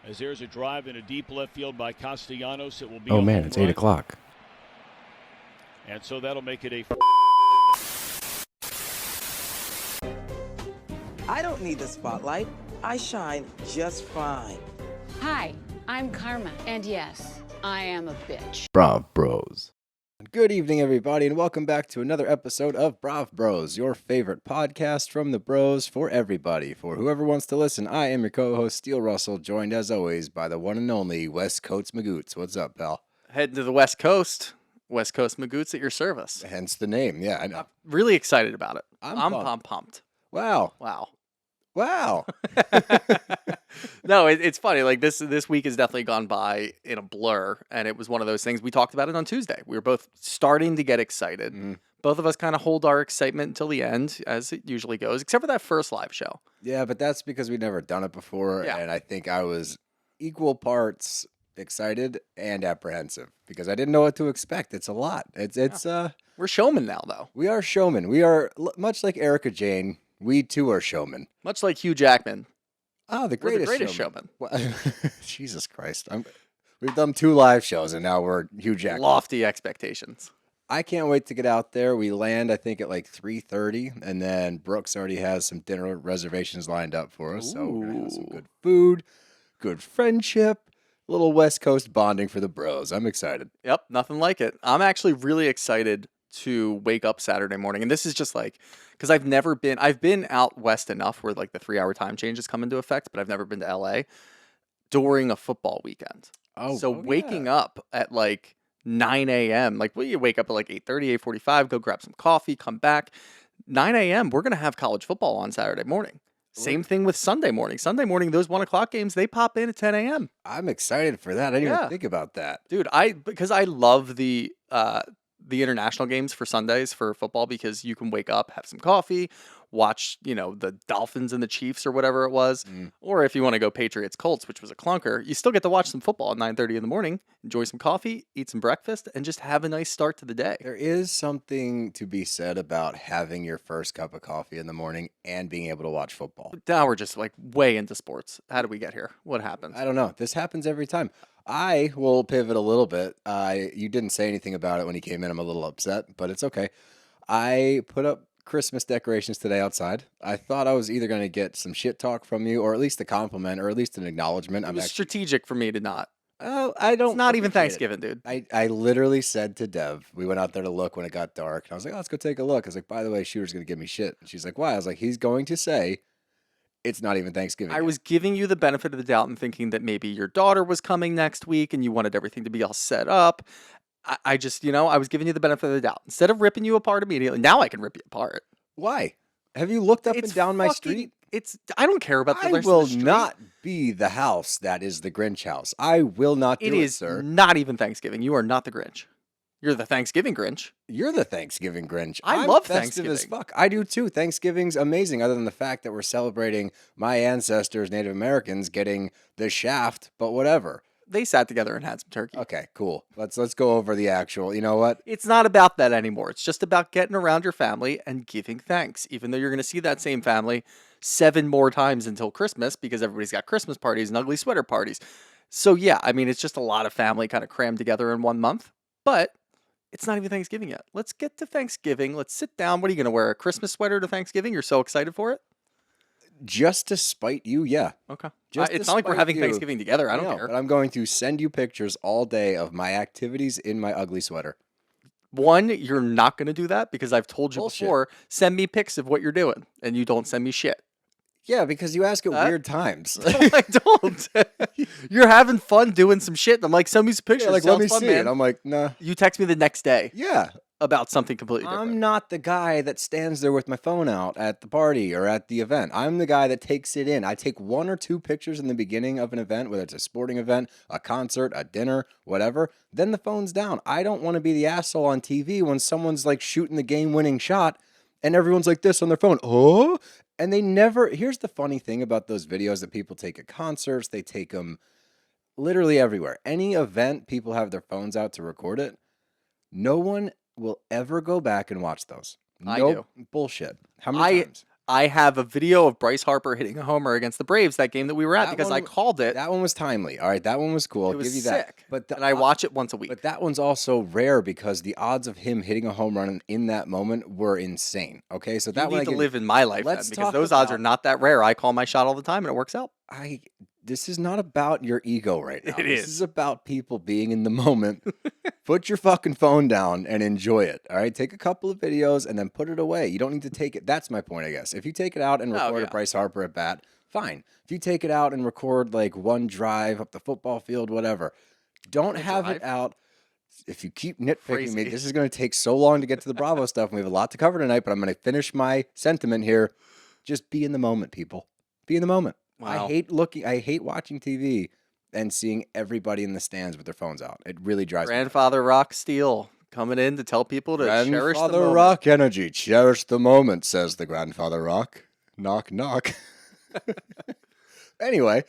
As there's a drive in a deep left field by Castellanos, it will be. Oh man, it's 8 o'clock. And so that'll make it a. I don't need the spotlight. I shine just fine. Hi, I'm Karma, and yes, I am a bitch. BravBros. Good evening, everybody, and welcome back to another episode of BravBros, your favorite podcast from the bros for everybody. For whoever wants to listen, I am your co-host, Steele Russell, joined as always by the one and only West Coast Magoots. What's up, pal? Heading to the West Coast Magoots at your service. Hence the name, yeah. I know. Really excited about it. I'm pumped. Wow. No, it's funny. Like this week has definitely gone by in a blur, and it was one of those things. We talked about it on Tuesday. We were both starting to get excited. Mm-hmm. Both of us kind of hold our excitement until the end, as it usually goes, except for that first live show. Yeah, but that's because we've never done it before, and I think I was equal parts excited and apprehensive because I didn't know what to expect. It's a lot. We're showmen now, though. We are showmen. We are much like Erika Jane. We too are showmen. Much like Hugh Jackman. Oh, the We're greatest showman. Jesus Christ. We've done 2 live shows, and now we're Hugh Jackman. Lofty expectations. I can't wait to get out there. We land, I think, at like 3:30, and then Brooks already has some dinner reservations lined up for us. Ooh. So we're going to have some good food, good friendship, a little West Coast bonding for the bros. I'm excited. Yep, nothing like it. I'm actually really excited to wake up Saturday morning. And this is just like, because I've been out west enough where like the 3-hour time changes come into effect, but I've never been to LA during a football weekend. Waking up at like 9 a.m., like, you wake up at like 8:30, 8:45, go grab some coffee, come back. 9 a.m., we're going to have college football on Saturday morning. Same thing with Sunday morning. Sunday morning, those 1 o'clock games, they pop in at 10 a.m. I'm excited for that. I didn't even think about that. Dude, because I love the international games for Sundays for football, because you can wake up, have some coffee, watch, the Dolphins and the Chiefs or whatever it was. Or if you want to go Patriots Colts, which was a clunker, you still get to watch some football at 9:30 in the morning, enjoy some coffee, eat some breakfast, and just have a nice start to the day. There is something to be said about having your first cup of coffee in the morning and being able to watch football. Now we're just like way into sports. How did we get here? What happened? I don't know. This happens every time. I will pivot a little bit. You didn't say anything about it when you came in. I'm a little upset, but it's okay. I put up Christmas decorations today outside. I thought I was either going to get some shit talk from you, or at least a compliment, or at least an acknowledgement. It was strategic for me to not. I don't. It's not even Thanksgiving, dude. I literally said to Dev, we went out there to look when it got dark, and I was like, oh, let's go take a look. I was like, by the way, Shooter's going to give me shit. And she's like, why? I was like, he's going to say it's not even Thanksgiving. I was giving you the benefit of the doubt and thinking that maybe your daughter was coming next week and you wanted everything to be all set up. I just, I was giving you the benefit of the doubt. Instead of ripping you apart immediately, now I can rip you apart. Why? Have you looked up and down my street? I don't care about the rest of the street. I will not be the house that is the Grinch house. I will not do it, sir. It is not even Thanksgiving. You are not the Grinch. You're the Thanksgiving Grinch. You're the Thanksgiving Grinch. I love festive Thanksgiving. As fuck. I do too. Thanksgiving's amazing, other than the fact that we're celebrating my ancestors, Native Americans, getting the shaft, but whatever. They sat together and had some turkey. Okay, cool. Let's go over the actual, you know what? It's not about that anymore. It's just about getting around your family and giving thanks, even though you're going to see that same family 7 more times until Christmas, because everybody's got Christmas parties and ugly sweater parties. So yeah, I mean, it's just a lot of family kind of crammed together in 1 month, but it's not even Thanksgiving yet. Let's get to Thanksgiving. Let's sit down. What are you going to wear? A Christmas sweater to Thanksgiving? You're so excited for it? Just to spite you, yeah. Okay. It's not like we're having Thanksgiving together. I don't care. But I'm going to send you pictures all day of my activities in my ugly sweater. One, you're not going to do that because I've told you Bullshit. before, send me pics of what you're doing, and you don't send me shit. Yeah, because you ask at weird times. No, I don't. You're having fun doing some shit. And I'm like, send me some pictures. Yeah, like, let me see it. I'm like, nah. You text me the next day. Yeah. About something completely different. I'm not the guy that stands there with my phone out at the party or at the event. I'm the guy that takes it in. I take 1 or 2 pictures in the beginning of an event, whether it's a sporting event, a concert, a dinner, whatever. Then the phone's down. I don't want to be the asshole on TV when someone's like shooting the game-winning shot and everyone's like this on their phone. Oh? And they never... Here's the funny thing about those videos that people take at concerts. They take them literally everywhere. Any event, people have their phones out to record it. No one will ever go back and watch those. I do. Bullshit. How many times? I have a video of Bryce Harper hitting a homer against the Braves, that game that we were at, because I called it. That one was timely. All right, that one was cool. It was give you sick. that. And I watch it once a week. But that one's also rare because the odds of him hitting a home run in that moment were insane. Okay, so that you need to live in my life then, because those odds are not that rare. I call my shot all the time and it works out. This is not about your ego right now. This is about people being in the moment. Put your fucking phone down and enjoy it. All right, take a couple of videos and then put it away. You don't need to take it. That's my point, I guess. If you take it out and record a Bryce Harper at bat, fine. If you take it out and record like one drive up the football field, whatever, don't have it out. If you keep nitpicking me, this is going to take so long to get to the Bravo stuff. And we have a lot to cover tonight, but I'm going to finish my sentiment here. Just be in the moment, people. Be in the moment. Wow. I hate watching TV and seeing everybody in the stands with their phones out. It really drives me. Grandfather Rock Steele coming in to tell people to cherish the moment. Grandfather Rock energy. Cherish the moment, says the Grandfather Rock. Knock, knock. Anyway,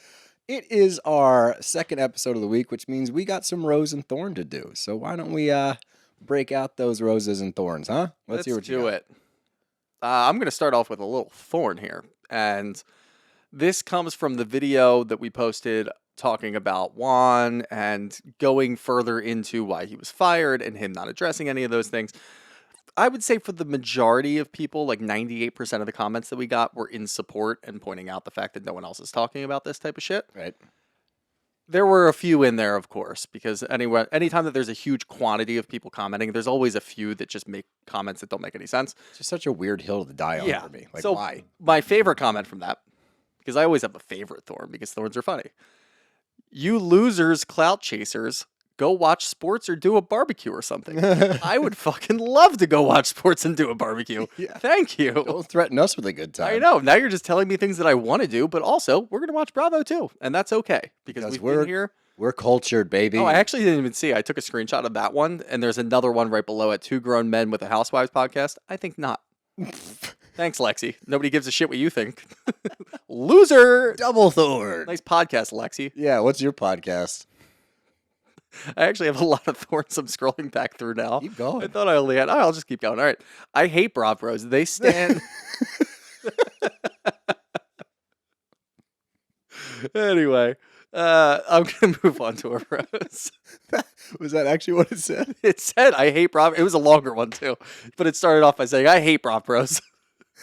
it is our second episode of the week, which means we got some Rose and Thorn to do. So why don't we break out those roses and thorns, huh? Let's hear what you got. I'm going to start off with a little thorn here. And this comes from the video that we posted talking about Juan and going further into why he was fired and him not addressing any of those things. I would say for the majority of people, like 98% of the comments that we got were in support and pointing out the fact that no one else is talking about this type of shit. Right. There were a few in there, of course, because anytime that there's a huge quantity of people commenting, there's always a few that just make comments that don't make any sense. It's just such a weird hill to die on for me. Like, so why? My favorite comment from that, because I always have a favorite Thorn, because Thorns are funny. You losers, clout chasers, go watch sports or do a barbecue or something. I would fucking love to go watch sports and do a barbecue. Thank you. Don't threaten us with a good time. I know. Now you're just telling me things that I want to do, but also we're going to watch Bravo too. And that's okay because we've been here. We're cultured, baby. Oh, I actually didn't even see. I took a screenshot of that one, and there's another one right below it. 2 grown men with a Housewives podcast. I think not. Thanks, Lexi. Nobody gives a shit what you think. Loser. Double Thorn. Nice podcast, Lexi. Yeah, what's your podcast? I actually have a lot of Thorns I'm scrolling back through now. Keep going. I thought I only had... I'll just keep going. All right. I hate BravBros. They stand... Anyway, I'm going to move on to a rose. Was that actually what it said? It said, I hate Brav. It was a longer one, too. But it started off by saying, I hate BravBros.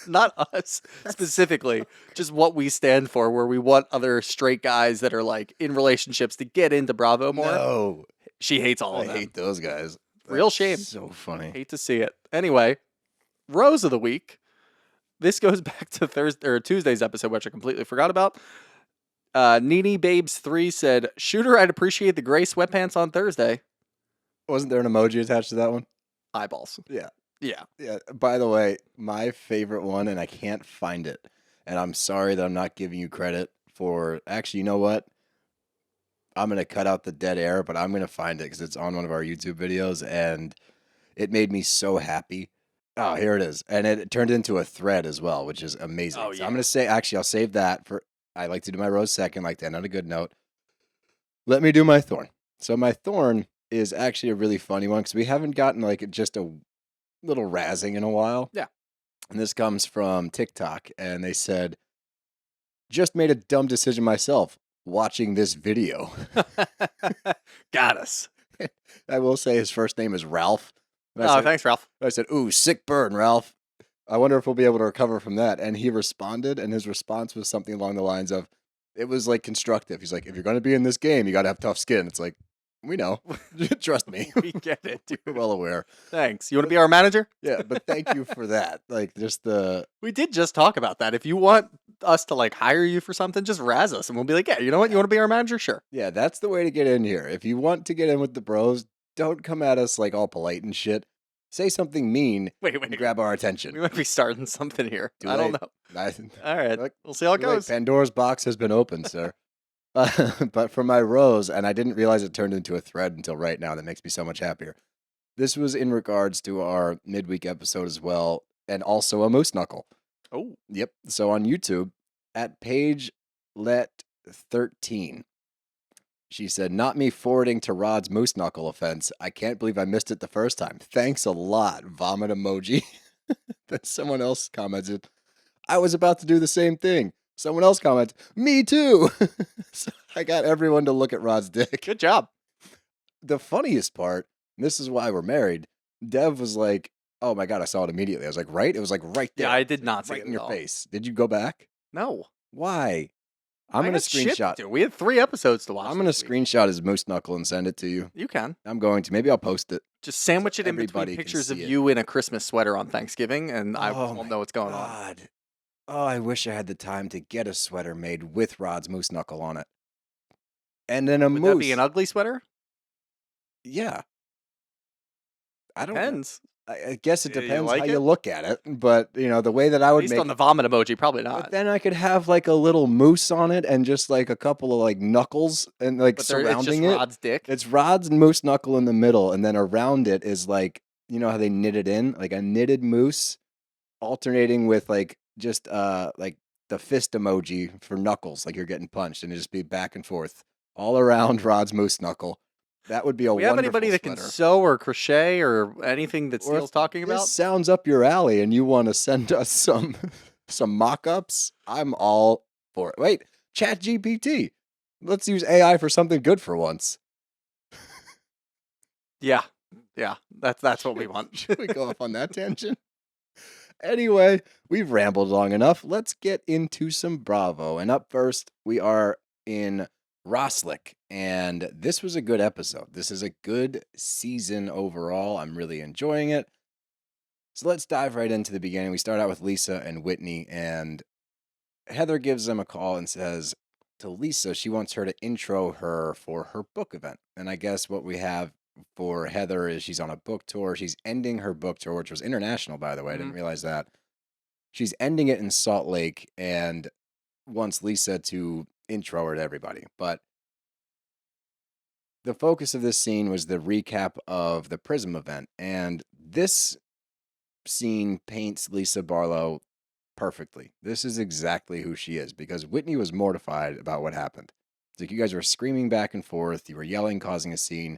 Not us specifically, just what we stand for, where we want other straight guys that are like in relationships to get into Bravo more. No. She hates all of them. I hate those guys. Real shame. So funny. Hate to see it. Anyway, Rose of the Week. This goes back to Tuesday's episode, which I completely forgot about. Nene Babes 3 said, Shooter, I'd appreciate the gray sweatpants on Thursday. Wasn't there an emoji attached to that one? Eyeballs. Yeah. Yeah. Yeah. By the way, my favorite one, and I can't find it, and I'm sorry that I'm not giving you credit for. Actually, you know what? I'm gonna cut out the dead air, but I'm gonna find it because it's on one of our YouTube videos, and it made me so happy. Oh, here it is, and it turned into a thread as well, which is amazing. Oh, yeah. So I'm gonna say, actually, I'll save that for. I like to do my rose second, like to end on a good note. Let me do my thorn. So my thorn is actually a really funny one because we haven't gotten like just a little razzing in a while. Yeah. And this comes from TikTok, and they said, just made a dumb decision myself watching this video. Got us. I will say his first name is Ralph. Thanks, Ralph. I said, ooh, sick burn, Ralph. I wonder if we'll be able to recover from that. And he responded, and his response was something along the lines of, it was like constructive. He's like, if you're going to be in this game, you got to have tough skin. It's like, we know. Trust me. We get it, dude. We're well aware. Thanks. You want to be our manager? Yeah, but thank you for that. Like, just the... We did just talk about that. If you want us to, like, hire you for something, just razz us, and we'll be like, yeah, you know what? You want to be our manager? Sure. Yeah, that's the way to get in here. If you want to get in with the bros, don't come at us, like, all polite and shit. Say something mean and grab our attention. We might be starting something here. I don't know. All right. Look, we'll see how it goes. Pandora's box has been opened, sir. But for my rose, and I didn't realize it turned into a thread until right now. That makes me so much happier. This was in regards to our midweek episode as well, and also a moose knuckle. Oh. Yep. So on YouTube, at page let 13, she said, not me forwarding to Rod's moose knuckle offense. I can't believe I missed it the first time. Thanks a lot. Vomit emoji. Then someone else commented, I was about to do the same thing. Someone else comments, me too. So I got everyone to look at Rod's dick. Good job. The funniest part, and this is why we're married, Dev was like, oh my God, I saw it immediately. I was like, right? It was like right there. Yeah, I did not see right it in at your all. face. Did you go back? No. Why? I'm I going to got shit screenshot. do. We had 3 episodes to watch. I'm going to this week. screenshot his moose knuckle and send it to you. You can. I'm going to. Maybe I'll post it. Just sandwich it in everybody between can pictures of see it. you in a Christmas sweater on Thanksgiving, and I Oh won't know what's going on. God. Oh, I wish I had the time to get a sweater made with Rod's moose knuckle on it. And then a Would moose. that be an ugly sweater? Yeah. I don't know. Depends. I guess it Yeah, you depends like how you it? look at it, but the way that I would Based make on the vomit emoji, probably but not. then I could have like a little moose on it and just like a couple of like knuckles and like But it's surrounding just it. Rod's dick. It's Rod's moose knuckle in the middle, and then around it is like, you know how they knit it in? Like a knitted moose alternating with like just like the fist emoji for knuckles, like you're getting punched, and it just be back and forth all around Rod's moose knuckle. That would be a Do we have wonderful anybody that can sweater. sew or crochet or anything that Or Steele's if talking this about? sounds up your alley and you want to send us some mock-ups, I'm all for it. Wait, ChatGPT. Let's use AI for something good for once. Yeah. That's what we want. Should we go off on that tangent? Anyway, we've rambled long enough. Let's get into some Bravo. And up first, we are in RHOSLC, and this was a good episode. This is a good season overall. I'm really enjoying it. So let's dive right into the beginning. We start out with Lisa and Whitney, and Heather gives them a call and says to Lisa she wants her to intro her for her book event. And I guess what we have for Heather is she's on a book tour. She's ending her book tour, which was international, by the way. I didn't realize that. She's ending it in Salt Lake and wants Lisa to intro her to everybody. But the focus of this scene was the recap of the Prism event. And this scene paints Lisa Barlow perfectly. This is exactly who she is, because Whitney was mortified about what happened. It's like you guys were screaming back and forth. You were yelling, causing a scene.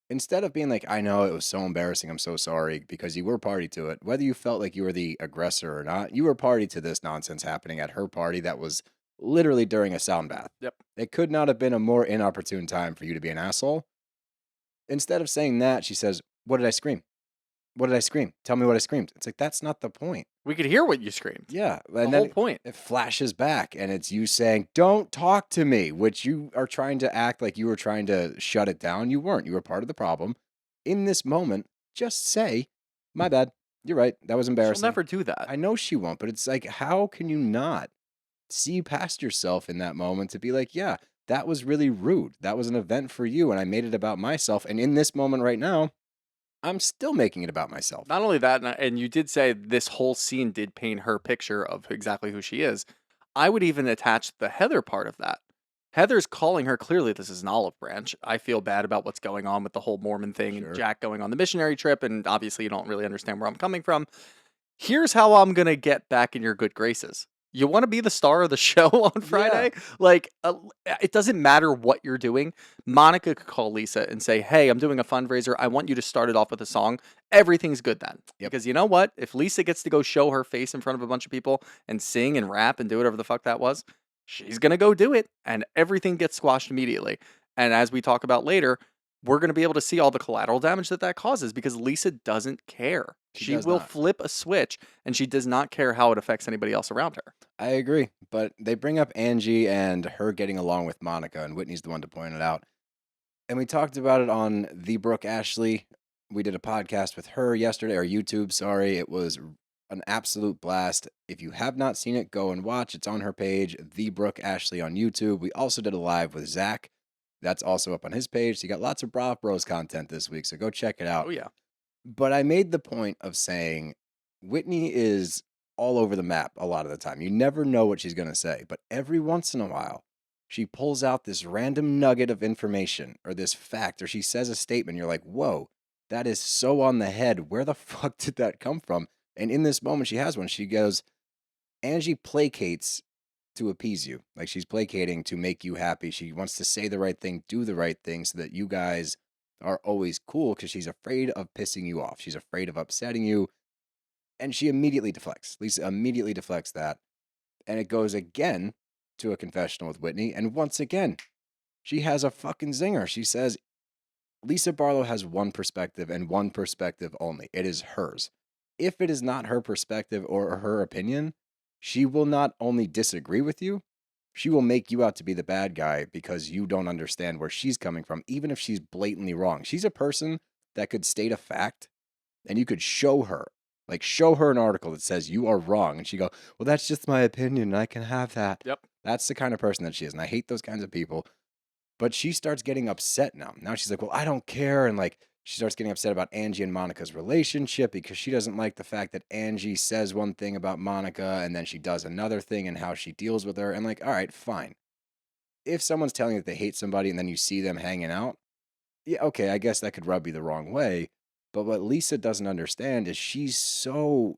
Instead of being like, I know it was so embarrassing, I'm so sorry, because you were party to it. Whether you felt like you were the aggressor or not, you were party to this nonsense happening at her party that was literally during a sound bath. Yep. It could not have been a more inopportune time for you to be an asshole. Instead of saying that, she says, what did I scream? What did I scream? Tell me what I screamed. It's like, that's not the point. We could hear what you screamed. Yeah. The And whole then point. it flashes back and it's you saying, don't talk to me, which you are trying to act like you were trying to shut it down. You weren't. You were part of the problem. In this moment, just say, my bad. You're right. That was embarrassing. She'll never do that. I know she won't, but it's like, how can you not see past yourself in that moment to be like, yeah, that was really rude. That was an event for you, and I made it about myself. And in this moment right now, I'm still making it about myself. Not only that, and you did say this whole scene did paint her picture of exactly who she is. I would even attach the Heather part of that. Heather's calling her, clearly this is an olive branch. I feel bad about what's going on with the whole Mormon thing Sure. and Jack going on the missionary trip, and obviously you don't really understand where I'm coming from. Here's how I'm going to get back in your good graces. You want to be the star of the show on Friday? Like, it doesn't matter what you're doing. Monica could call Lisa and say, hey, I'm doing a fundraiser. I want you to start it off with a song. Everything's good then. Yep. Because you know what? If Lisa gets to go show her face in front of a bunch of people and sing and rap and do whatever the fuck that was, she's going to go do it. And everything gets squashed immediately. And as we talk about later, we're going to be able to see all the collateral damage that causes because Lisa doesn't care. She does will not. flip a switch, and she does not care how it affects anybody else around her. I agree. But they bring up Angie and her getting along with Monica, and Whitney's the one to point it out. And we talked about it on The Brooke Ashley. We did a podcast with her yesterday, or YouTube, sorry. It was an absolute blast. If you have not seen it, go and watch. It's on her page, The Brooke Ashley on YouTube. We also did a live with Zach. That's also up on his page. So you got lots of BravBros content this week, so go check it out. Oh, yeah. But I made the point of saying Whitney is all over the map a lot of the time. You never know what she's going to say, but every once in a while, she pulls out this random nugget of information or this fact, or she says a statement. You're like, whoa, that is so on the head. Where the fuck did that come from? And in this moment, she has one. She goes, Angie placates to appease you. Like she's placating to make you happy. She wants to say the right thing, do the right thing so that you guys are always cool because she's afraid of pissing you off. She's afraid of upsetting you. And she immediately deflects. Lisa immediately deflects that. And it goes again to a confessional with Whitney. And once again, she has a fucking zinger. She says, Lisa Barlow has one perspective and one perspective only. It is hers. If it is not her perspective or her opinion, she will not only disagree with you, she will make you out to be the bad guy because you don't understand where she's coming from, even if she's blatantly wrong. She's a person that could state a fact and you could show her an article that says you are wrong. And she go, well, that's just my opinion and I can have that. Yep. That's the kind of person that she is. And I hate those kinds of people. But she starts getting upset now. Now she's like, well, I don't care. And like, she starts getting upset about Angie and Monica's relationship because she doesn't like the fact that Angie says one thing about Monica and then she does another thing and how she deals with her. And like, all right, fine. If someone's telling you that they hate somebody and then you see them hanging out, yeah, okay, I guess that could rub you the wrong way. But what Lisa doesn't understand is she's so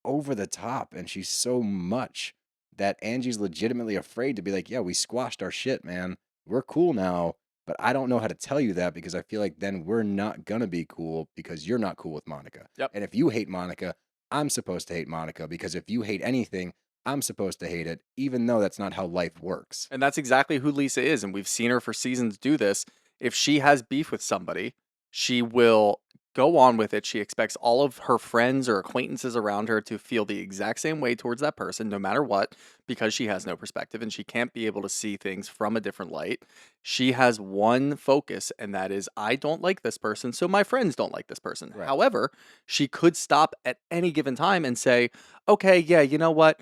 over the top and she's so much that Angie's legitimately afraid to be like, yeah, we squashed our shit, man. We're cool now. But I don't know how to tell you that because I feel like then we're not going to be cool because you're not cool with Monica. Yep. And if you hate Monica, I'm supposed to hate Monica because if you hate anything, I'm supposed to hate it, even though that's not how life works. And that's exactly who Lisa is. And we've seen her for seasons do this. If she has beef with somebody, she will go on with it. She expects all of her friends or acquaintances around her to feel the exact same way towards that person, no matter what, because she has no perspective and she can't be able to see things from a different light. She has one focus, and that is, I don't like this person, so my friends don't like this person. Right. However, she could stop at any given time and say, okay, yeah, you know what?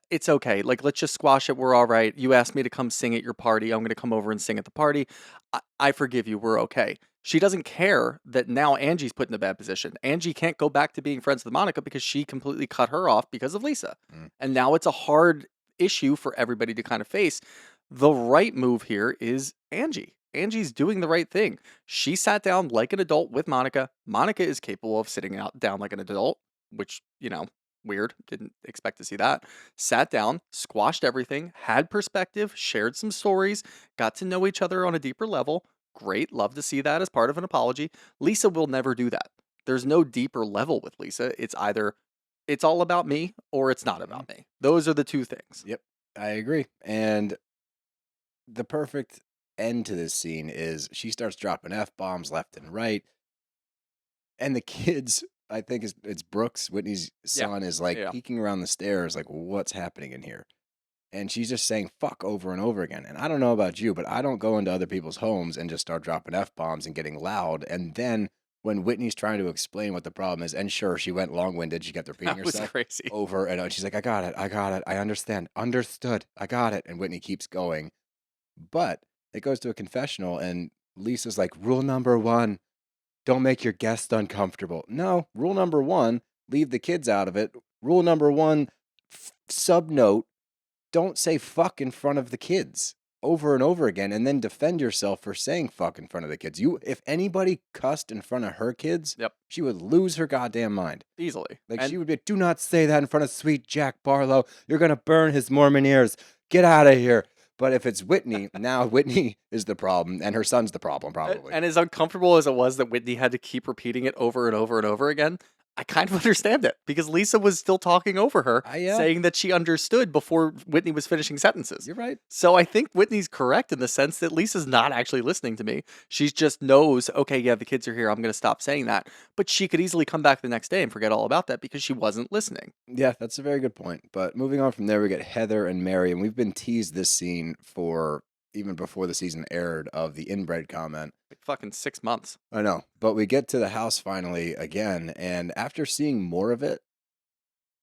It's okay. Like, let's just squash it. We're all right. You asked me to come sing at your party. I'm going to come over and sing at the party. I forgive you. We're okay. She doesn't care that now Angie's put in a bad position. Angie can't go back to being friends with Monica because she completely cut her off because of Lisa. And now it's a hard issue for everybody to kind of face. The right move here is Angie. Angie's doing the right thing. She sat down like an adult with Monica. Monica is capable of sitting down like an adult, which, weird. Didn't expect to see that. Sat down, squashed everything, had perspective, shared some stories, got to know each other on a deeper level. Great. Love to see that as part of an apology. Lisa will never do that. There's no deeper level with Lisa. It's either it's all about me or it's not about me. Those are the two things. Yep, I agree. And the perfect end to this scene is she starts dropping F-bombs left and right. And the kids, I think it's Brooks, Whitney's son, is like peeking around the stairs like, what's happening in here? And she's just saying fuck over and over again. And I don't know about you, but I don't go into other people's homes and just start dropping F-bombs and getting loud. And then when Whitney's trying to explain what the problem is, and sure, she went long-winded. She kept repeating herself crazy. over and over. She's like, I got it. I understand. Understood. I got it. And Whitney keeps going. But it goes to a confessional, and Lisa's like, rule number 1, don't make your guests uncomfortable. No, rule number 1, leave the kids out of it. Rule number 1, subnote, don't say fuck in front of the kids over and over again and then defend yourself for saying fuck in front of the kids. If anybody cussed in front of her kids, she would lose her goddamn mind. Easily. She would be, do not say that in front of sweet Jack Barlow. You're going to burn his Mormon ears. Get out of here. But if it's Whitney, now Whitney is the problem and her son's the problem, probably. And as uncomfortable as it was that Whitney had to keep repeating it over and over and over again, I kind of understand it because Lisa was still talking over her, saying that she understood before Whitney was finishing sentences. You're right. So I think Whitney's correct in the sense that Lisa's not actually listening to me. She just knows, okay, yeah, the kids are here. I'm going to stop saying that. But she could easily come back the next day and forget all about that because she wasn't listening. Yeah, that's a very good point. But moving on from there, we get Heather and Mary, and we've been teased this scene for even before the season aired of the inbred comment. Like fucking 6 months. I know. But we get to the house finally again, and after seeing more of it,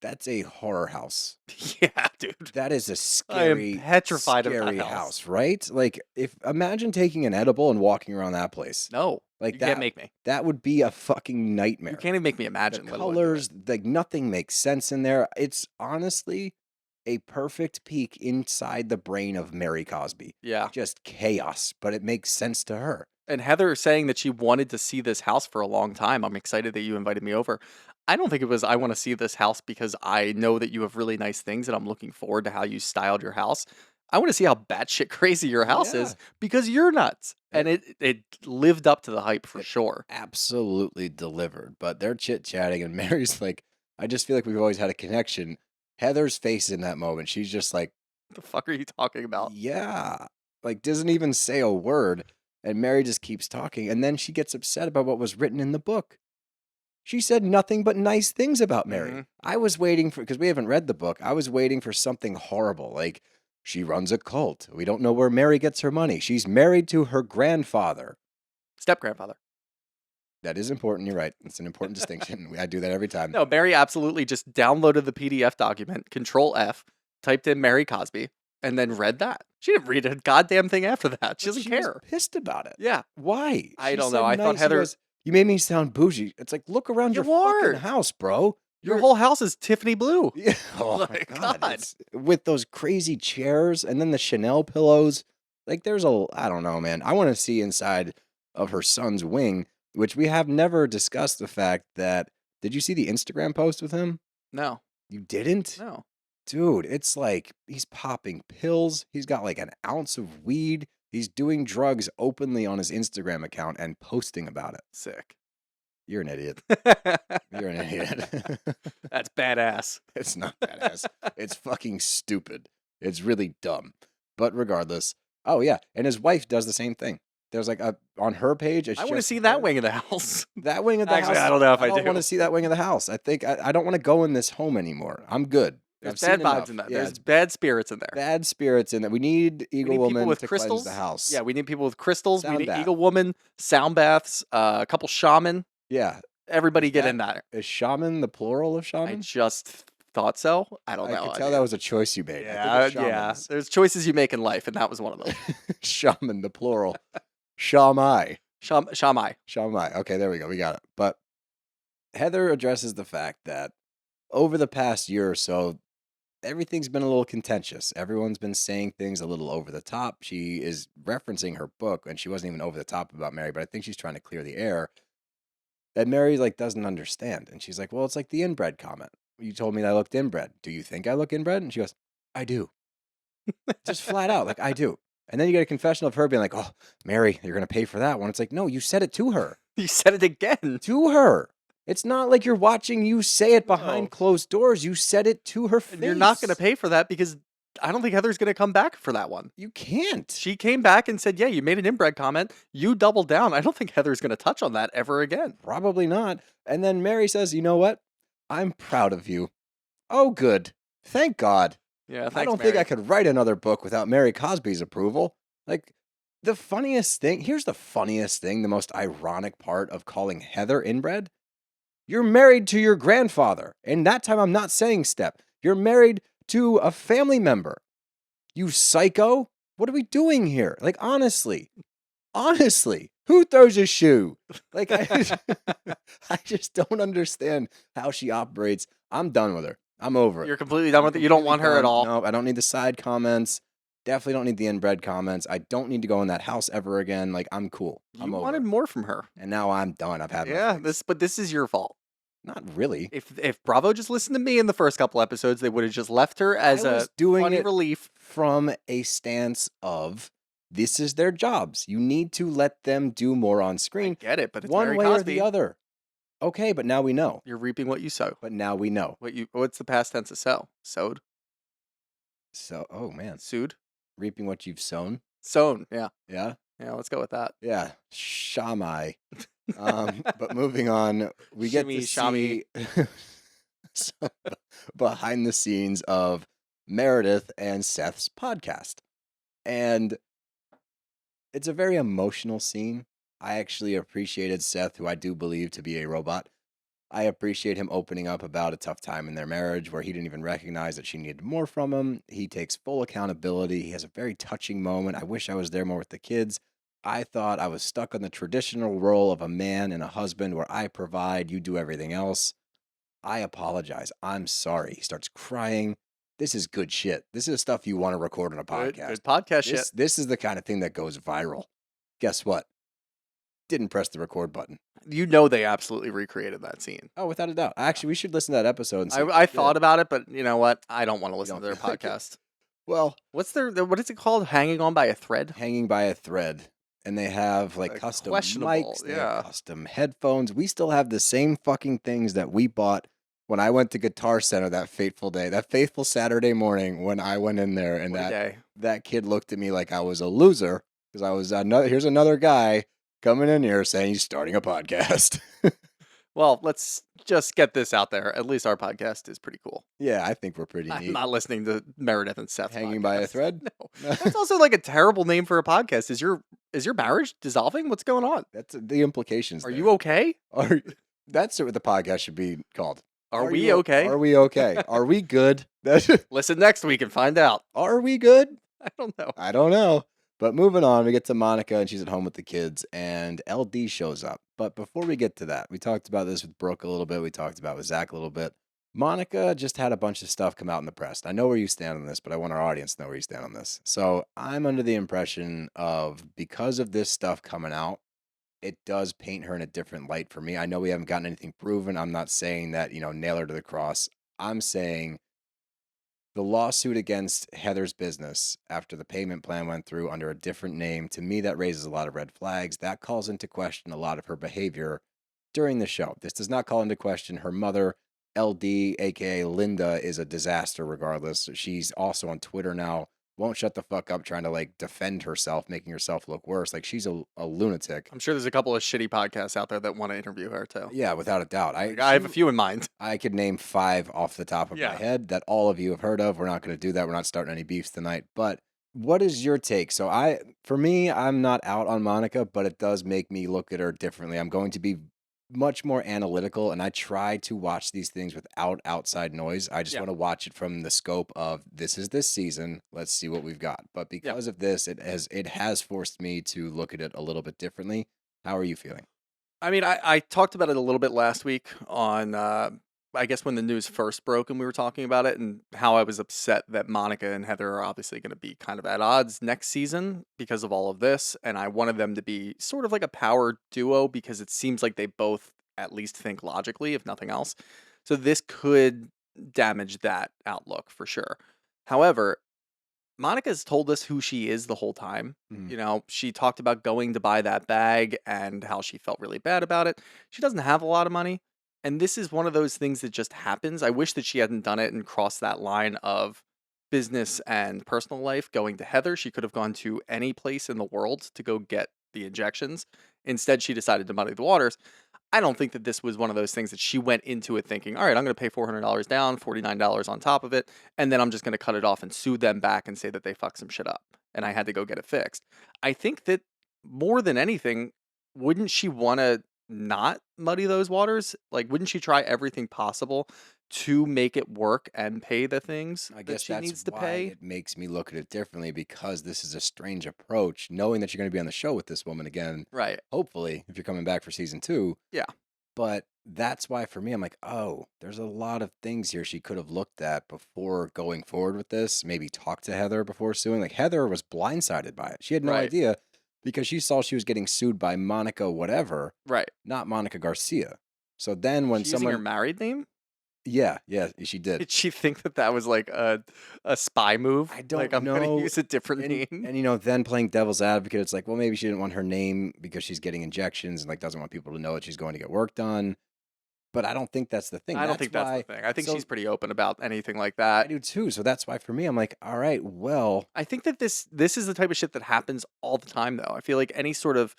that's a horror house. Yeah, dude. That is a scary, I am petrified scary of that house, right? Like, imagine taking an edible and walking around that place. No, like you that can't make me. That would be a fucking nightmare. You can't even make me imagine. The colors, like nothing makes sense in there. It's honestly a perfect peek inside the brain of Mary Cosby. Yeah. Just chaos, but it makes sense to her. And Heather saying that she wanted to see this house for a long time. I'm excited that you invited me over. I don't think it was, I want to see this house because I know that you have really nice things and I'm looking forward to how you styled your house. I want to see how batshit crazy your house is because you're nuts. And it lived up to the hype for sure. Absolutely delivered. But they're chit-chatting and Mary's like, I just feel like we've always had a connection. Heather's face in that moment, she's just like, The fuck are you talking about? yeah, like doesn't even say a word. And Mary just keeps talking. And then she gets upset about what was written in the book. She said nothing but nice things about Mary. Mhm. I was waiting for, because we haven't read the book, I was waiting for something horrible. Like, she runs a cult. We don't know where Mary gets her money. She's married to her grandfather. Step-grandfather. That is important. You're right. It's an important distinction. I do that every time. No, Mary absolutely just downloaded the PDF document, Control F, typed in Mary Cosby, and then read that. She didn't read a goddamn thing after that. She doesn't was care. pissed about it. Yeah. Why? I She don't said know. I thought nice. She Heather- goes, you made me sound bougie. It's like, look around You your are. fucking house, bro. Your You're- whole house is Tiffany blue. Yeah. Oh my My God. God. It's- with those crazy chairs and then the Chanel pillows. Like there's I don't know, man. I want to see inside of her son's wing, which we have never discussed the fact that, did you see the Instagram post with him? No. You didn't? No. Dude, it's like he's popping pills. He's got like an ounce of weed. He's doing drugs openly on his Instagram account and posting about it. Sick. You're an idiot. You're an idiot. That's badass. It's not badass. It's fucking stupid. It's really dumb. But regardless, oh yeah, and his wife does the same thing. There's like on her page. It's I want to just see her. that wing of the house. That wing of the Actually, house. I don't know if I don't do. want to see that wing of the house. I think I don't want to go in this home anymore. I'm good. There's I've seen bad vibes enough. in that. Yeah, There's it's bad spirits in there. bad spirits in that. We need We Eagle need Woman people with to crystals. cleanse the house. Yeah, we need people with crystals. Sound we need bath. Eagle Woman, sound baths, a couple shaman. Yeah. Everybody Is get that- in that. Is shaman the plural of I shaman? just thought so. I don't I know. could tell that was a choice you made. I Yeah, think it's yeah. shamans. There's choices you make in life, and that was one of them. Shaman, the plural. Shamai. Shamai. Shamai. Okay, there we go. We got it. But Heather addresses the fact that over the past year or so, everything's been a little contentious. Everyone's been saying things a little over the top. She is referencing her book, and she wasn't even over the top about Mary, but I think she's trying to clear the air. That Mary like doesn't understand. And she's like, well, it's like the inbred comment. You told me that I looked inbred. Do you think I look inbred? And she goes, I do. Just flat out, like, I do. And then you get a confession of her being like, oh, Mary, you're going to pay for that one. It's like, no, you said it to her. You said it again. To her. It's not like you're watching you say it behind No. closed doors. You said it to her face. And you're not going to pay for that because I don't think Heather's going to come back for that one. You can't. She came back and said, yeah, you made an inbred comment. You doubled down. I don't think Heather's going to touch on that ever again. Probably not. And then Mary says, you know what? I'm proud of you. Oh, good. Thank God. Yeah, thanks, I don't Mary. think I could write another book without Mary Cosby's approval. Like, the funniest thing, here's the funniest thing, the most ironic part of calling Heather inbred. You're married to your grandfather. And that time I'm not saying step. You're married to a family member. You psycho. What are we doing here? Like, honestly, who throws a shoe? Like, I just don't understand how she operates. I'm done with her. I'm over it. You're completely done with it. You don't want her at all. No, I don't need the side comments. Definitely don't need the inbred comments. I don't need to go in that house ever again. Like, I'm cool. You I'm over wanted it. more from her. And now I'm done. I've had my Yeah, fix. but this is your fault. Not really. If Bravo just listened to me in the first couple episodes, they would have just left her as I was a doing funny it relief. from a stance of this is their jobs. You need to let them do more on I screen, get it, but it's one Mary way or Cosby. the other. Okay, but now we know. You're reaping what you sow. But now we know. What's the past tense of sow? Sowed? So, oh man, Sued? reaping what you've sown. Sown. Yeah. Yeah, Yeah, let's go with that. yeah. Shamai. But moving on, we get to Shimmy, see some behind the scenes of Meredith and Seth's podcast, and it's a very emotional scene. I actually appreciated Seth, who I do believe to be a robot. I appreciate him opening up about a tough time in their marriage where he didn't even recognize that she needed more from him. He takes full accountability. He has a very touching moment. I wish I was there more with the kids. I thought I was stuck on the traditional role of a man and a husband where I provide, you do everything else. I apologize. I'm sorry. He starts crying. This is good shit. This is stuff you want to record on a podcast. Good podcast shit. This is the kind of thing that goes viral. Guess what? Didn't press the record button. You know they absolutely recreated that scene. Oh, without a doubt. Actually, we should listen to that episode and see. I thought about it, but you know what? I don't want to listen to their don't feel like it. podcast. Well, What is it called? Hanging on by a thread? hanging by a thread. And they have like Like, custom questionable, mics, they have yeah. custom headphones. We still have the same fucking things that we bought when I went to Guitar Center that fateful day, that fateful Saturday morning when I went in there and What a day. that kid looked at me like I was a loser because I was here's another guy coming in here saying he's starting a podcast. Well, let's just get this out there. At least our podcast is pretty cool. Yeah, I think we're pretty I'm neat. not listening to Meredith and Seth's Hanging by a podcast. thread? No. That's also like a terrible name for a podcast. Is your marriage dissolving? What's going on? That's the implications. Are there. you okay? That's what the podcast should be called. Are we okay? Are we okay? Are we good? Listen next week and find out. Are we good? I don't know. I don't know. But moving on, we get to Monica, and she's at home with the kids, and LD shows up. But before we get to that, we talked about this with Brooke a little bit. We talked about it with Zach a little bit. Monica just had a bunch of stuff come out in the press. I know where you stand on this, but I want our audience to know where you stand on this. So I'm under the impression of, because of this stuff coming out, it does paint her in a different light for me. I know we haven't gotten anything proven. I'm not saying that, nail her to the cross. I'm saying the lawsuit against Heather's business after the payment plan went through under a different name, to me, that raises a lot of red flags. That calls into question a lot of her behavior during the show. This does not call into question her mother. LD, aka Linda, is a disaster regardless. She's also on Twitter now. Won't shut the fuck up trying to defend herself, making herself look worse. She's a lunatic. I'm sure there's a couple of shitty podcasts out there that want to interview her too. Yeah, without a doubt. I have a few in mind. I could name 5 off the top of my head that all of you have heard of. We're not going to do that. We're not starting any beefs tonight. But what is your take? So for me, I'm not out on Monica, but it does make me look at her differently. I'm going to be much more analytical, and I try to watch these things without outside noise. I just want to watch it from the scope of this is this season. Let's see what we've got. But because of this, it has forced me to look at it a little bit differently. How are you feeling? I mean, I talked about it a little bit last week on, I guess, when the news first broke and we were talking about it, and how I was upset that Monica and Heather are obviously going to be kind of at odds next season because of all of this. And I wanted them to be sort of like a power duo because it seems like they both at least think logically, if nothing else. So this could damage that outlook for sure. However, Monica's told us who she is the whole time. She talked about going to buy that bag and how she felt really bad about it. She doesn't have a lot of money. And this is one of those things that just happens. I wish that she hadn't done it and crossed that line of business and personal life going to Heather. She could have gone to any place in the world to go get the injections. Instead, she decided to muddy the waters. I don't think that this was one of those things that she went into it thinking, all right, I'm going to pay $400 down, $49 on top of it, and then I'm just going to cut it off and sue them back and say that they fucked some shit up and I had to go get it fixed. I think that more than anything, wouldn't she want to not muddy those waters? Wouldn't she try everything possible to make it work and pay the things that she needs to pay? It makes me look at it differently because this is a strange approach, knowing that you're going to be on the show with this woman again. Right. Hopefully, if you're coming back for season 2. Yeah. But that's why for me, I'm like, oh, there's a lot of things here she could have looked at before going forward with this. Maybe talk to Heather before suing. Heather was blindsided by it. She had no idea because she saw she was getting sued by Monica whatever. Right. Not Monica Garcia. So then when She's using her married name? Yeah, she did. Did she think that was a spy move? I don't I'm know. going to use a different name. And then playing devil's advocate, it's well, maybe she didn't want her name because she's getting injections and doesn't want people to know that she's going to get work done. But I don't think that's the thing. I don't think that's the thing. I think she's pretty open about anything like that. I do too. So that's why for me, I'm like, all right, well. I think that this is the type of shit that happens all the time, though. I feel like any sort of,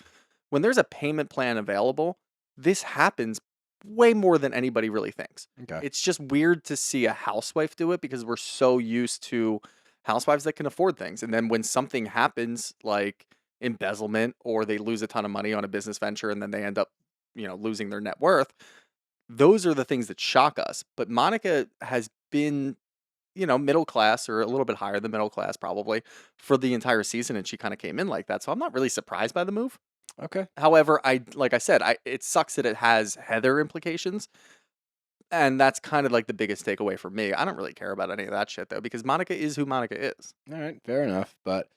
when there's a payment plan available, this happens way more than anybody really thinks. Okay. It's just weird to see a housewife do it because we're so used to housewives that can afford things. And then when something happens like embezzlement or they lose a ton of money on a business venture and then they end up, losing their net worth, those are the things that shock us. But Monica has been, middle class or a little bit higher than middle class probably for the entire season. And she kind of came in like that. So I'm not really surprised by the move. Okay. However, like I said, it sucks that it has Heather implications. And that's kind of the biggest takeaway for me. I don't really care about any of that shit, though, because Monica is who Monica is. All right. Fair enough. But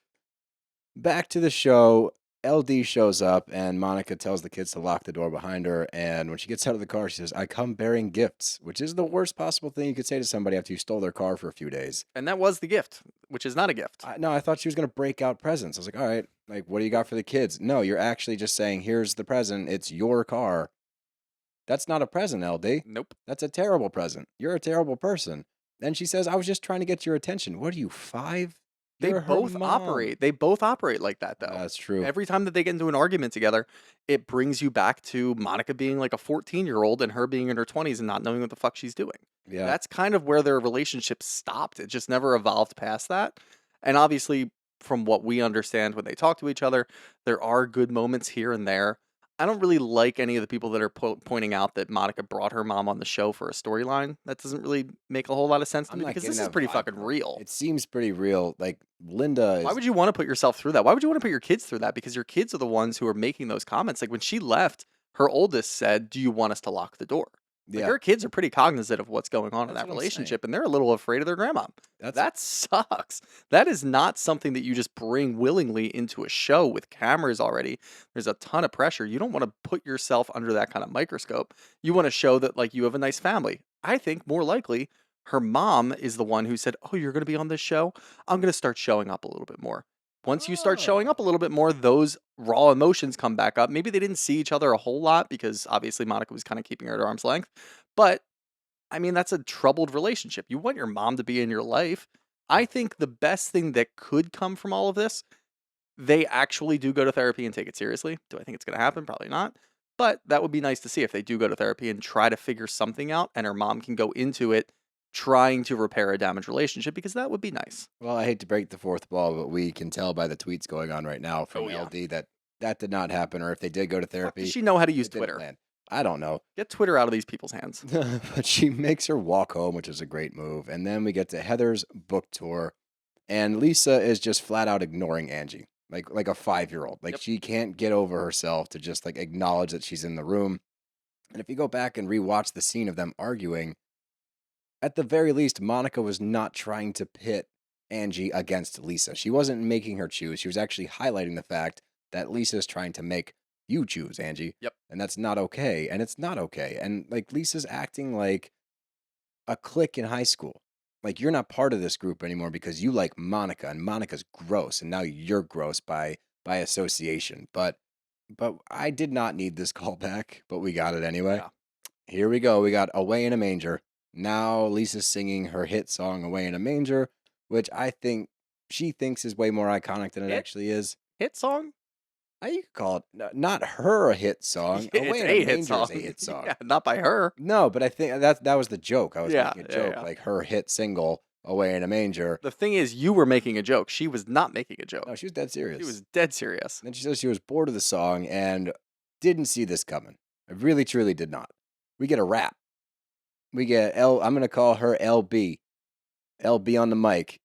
back to the show. LD shows up and Monica tells the kids to lock the door behind her. And when she gets out of the car, she says, I come bearing gifts, which is the worst possible thing you could say to somebody after you stole their car for a few days. And that was the gift, which is not a gift. No, I thought she was going to break out presents. I was like, all right, what do you got for the kids? No, you're actually just saying, here's the present. It's your car. That's not a present, LD. Nope. That's a terrible present. You're a terrible person. And she says, I was just trying to get your attention. What are you, 5? They You're her both mom. operate. They both operate like that, though. That's true. Every time that they get into an argument together, it brings you back to Monica being like a 14-year-old and her being in her 20s and not knowing what the fuck she's doing. Yeah. That's kind of where their relationship stopped. It just never evolved past that. And obviously, from what we understand when they talk to each other, there are good moments here and there. I don't really like any of the people that are pointing out that Monica brought her mom on the show for a storyline. That doesn't really make a whole lot of sense to I'm me not because getting this is that pretty vibe fucking from it. real. It seems pretty real. Like, Linda is. Why would you want to put yourself through that? Why would you want to put your kids through that? Because your kids are the ones who are making those comments. Like when she left, her oldest said, "Do you want us to lock the door?" Like Yeah. her kids are pretty cognizant of what's going on in That's that what I'm relationship, and they're a little afraid of their grandma. That's That sucks. That is not something that you just bring willingly into a show with cameras already. There's a ton of pressure. You don't want to put yourself under that kind of microscope. You want to show that like you have a nice family. I think more likely her mom is the one who said, "Oh, you're going to be on this show? I'm going to start showing up a little bit more." Once you start showing up a little bit more, those raw emotions come back up. Maybe they didn't see each other a whole lot because obviously Monica was kind of keeping her at arm's length. But I mean, that's a troubled relationship. You want your mom to be in your life. I think the best thing that could come from all of this, they actually do go to therapy and take it seriously. Do I think it's going to happen? Probably not. But that would be nice to see if they do go to therapy and try to figure something out and her mom can go into it trying to repair a damaged relationship because that would be nice. Well, I hate to break the fourth wall, but we can tell by the tweets going on right now from LD that did not happen, or if they did go to therapy. Does she know how to use it didn't Twitter? land. I don't know. Get Twitter out of these people's hands. But she makes her walk home, which is a great move. And then we get to Heather's book tour, and Lisa is just flat out ignoring Angie, like a 5-year-old. Like she can't get over herself to just like acknowledge that she's in the room. And if you go back and rewatch the scene of them arguing, at the very least, Monica was not trying to pit Angie against Lisa. She wasn't making her choose. She was actually highlighting the fact that Lisa is trying to make you choose, Angie. Yep. And that's not okay. And it's not okay. And like Lisa's acting like a clique in high school. Like you're not part of this group anymore because you like Monica and Monica's gross and now you're gross by association. But I did not need this callback, but we got it anyway. Yeah. Here we go. We got Away in a Manger. Now Lisa's singing her hit song Away in a Manger, which I think she thinks is way more iconic than it actually is. Hit song? You could call it not her a hit song. Away in a Manger is a hit song. Yeah, not by her. No, but I think that was the joke. I was making a joke, yeah. like her hit single Away in a Manger. The thing is, you were making a joke. She was not making a joke. No, she was dead serious. She was dead serious. And then she says she was bored of the song and didn't see this coming. I really, truly did not. We get a rap. We get I'm going to call her LB. LB on the mic.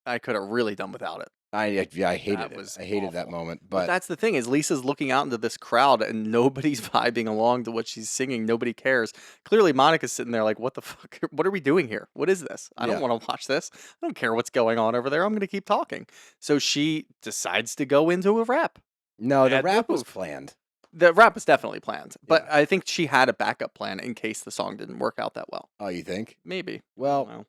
I could have really done without it. I hated That it. was I hated that awful. moment. But But that's the thing is Lisa's looking out into this crowd and nobody's vibing along to what she's singing. Nobody cares. Clearly Monica's sitting there like, what the fuck? What are we doing here? What is this? I don't want to watch this. I don't care what's going on over there. I'm going to keep talking. So she decides to go into a rap. no, the Bad rap was move. planned. The rap was definitely planned, but I think she had a backup plan in case the song didn't work out that well. Oh, you think? Maybe. I don't Well, know.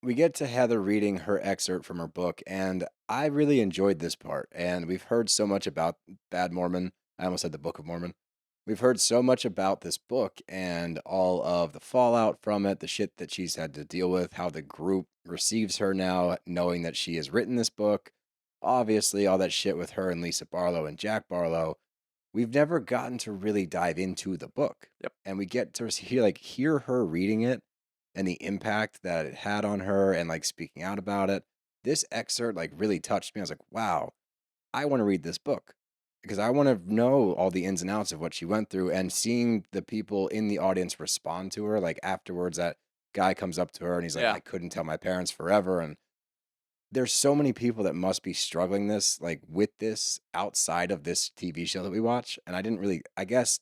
we get to Heather reading her excerpt from her book, and I really enjoyed this part. And we've heard so much about Bad Mormon. I almost said the Book of Mormon. We've heard so much about this book and all of the fallout from it, the shit that she's had to deal with, how the group receives her now, knowing that she has written this book. Obviously, all that shit with her and Lisa Barlow and Jack Barlow. We've never gotten to really dive into the book. Yep. And we get to hear her reading it and the impact that it had on her and like speaking out about it. This excerpt like really touched me. I was like, wow, I want to read this book because I want to know all the ins and outs of what she went through, and seeing the people in the audience respond to her. Like afterwards, that guy comes up to her and he's like, Yeah. I couldn't tell my parents forever. And there's so many people that must be struggling with this outside of this TV show that we watch. And I didn't really, I guess,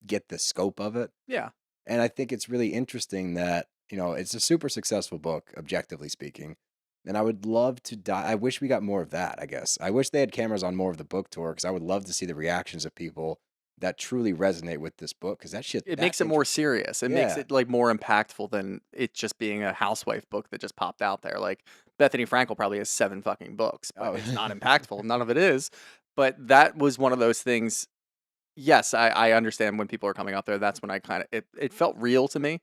get the scope of it. Yeah. And I think it's really interesting that, it's a super successful book, objectively speaking. And I would love to I wish we got more of that, I guess. I wish they had cameras on more of the book tour because I would love to see the reactions of people that truly resonate with this book because that shit. It makes it more serious. It makes it like more impactful than it just being a housewife book that just popped out there. Like Bethany Frankel probably has 7 fucking books, but it's not impactful. None of it is. But that was one of those things. yes, I understand when people are coming out there. That's when I kind of it felt real to me.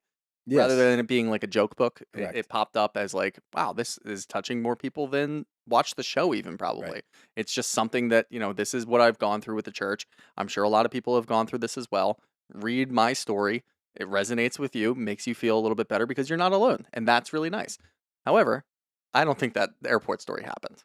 Yes. Rather than it being like a joke book, Correct. it popped up as like, wow, this is touching more people than watch the show even probably. Right. It's just something that, this is what I've gone through with the church. I'm sure a lot of people have gone through this as well. Read my story. It resonates with you, makes you feel a little bit better because you're not alone. And that's really nice. However, I don't think that airport story happened.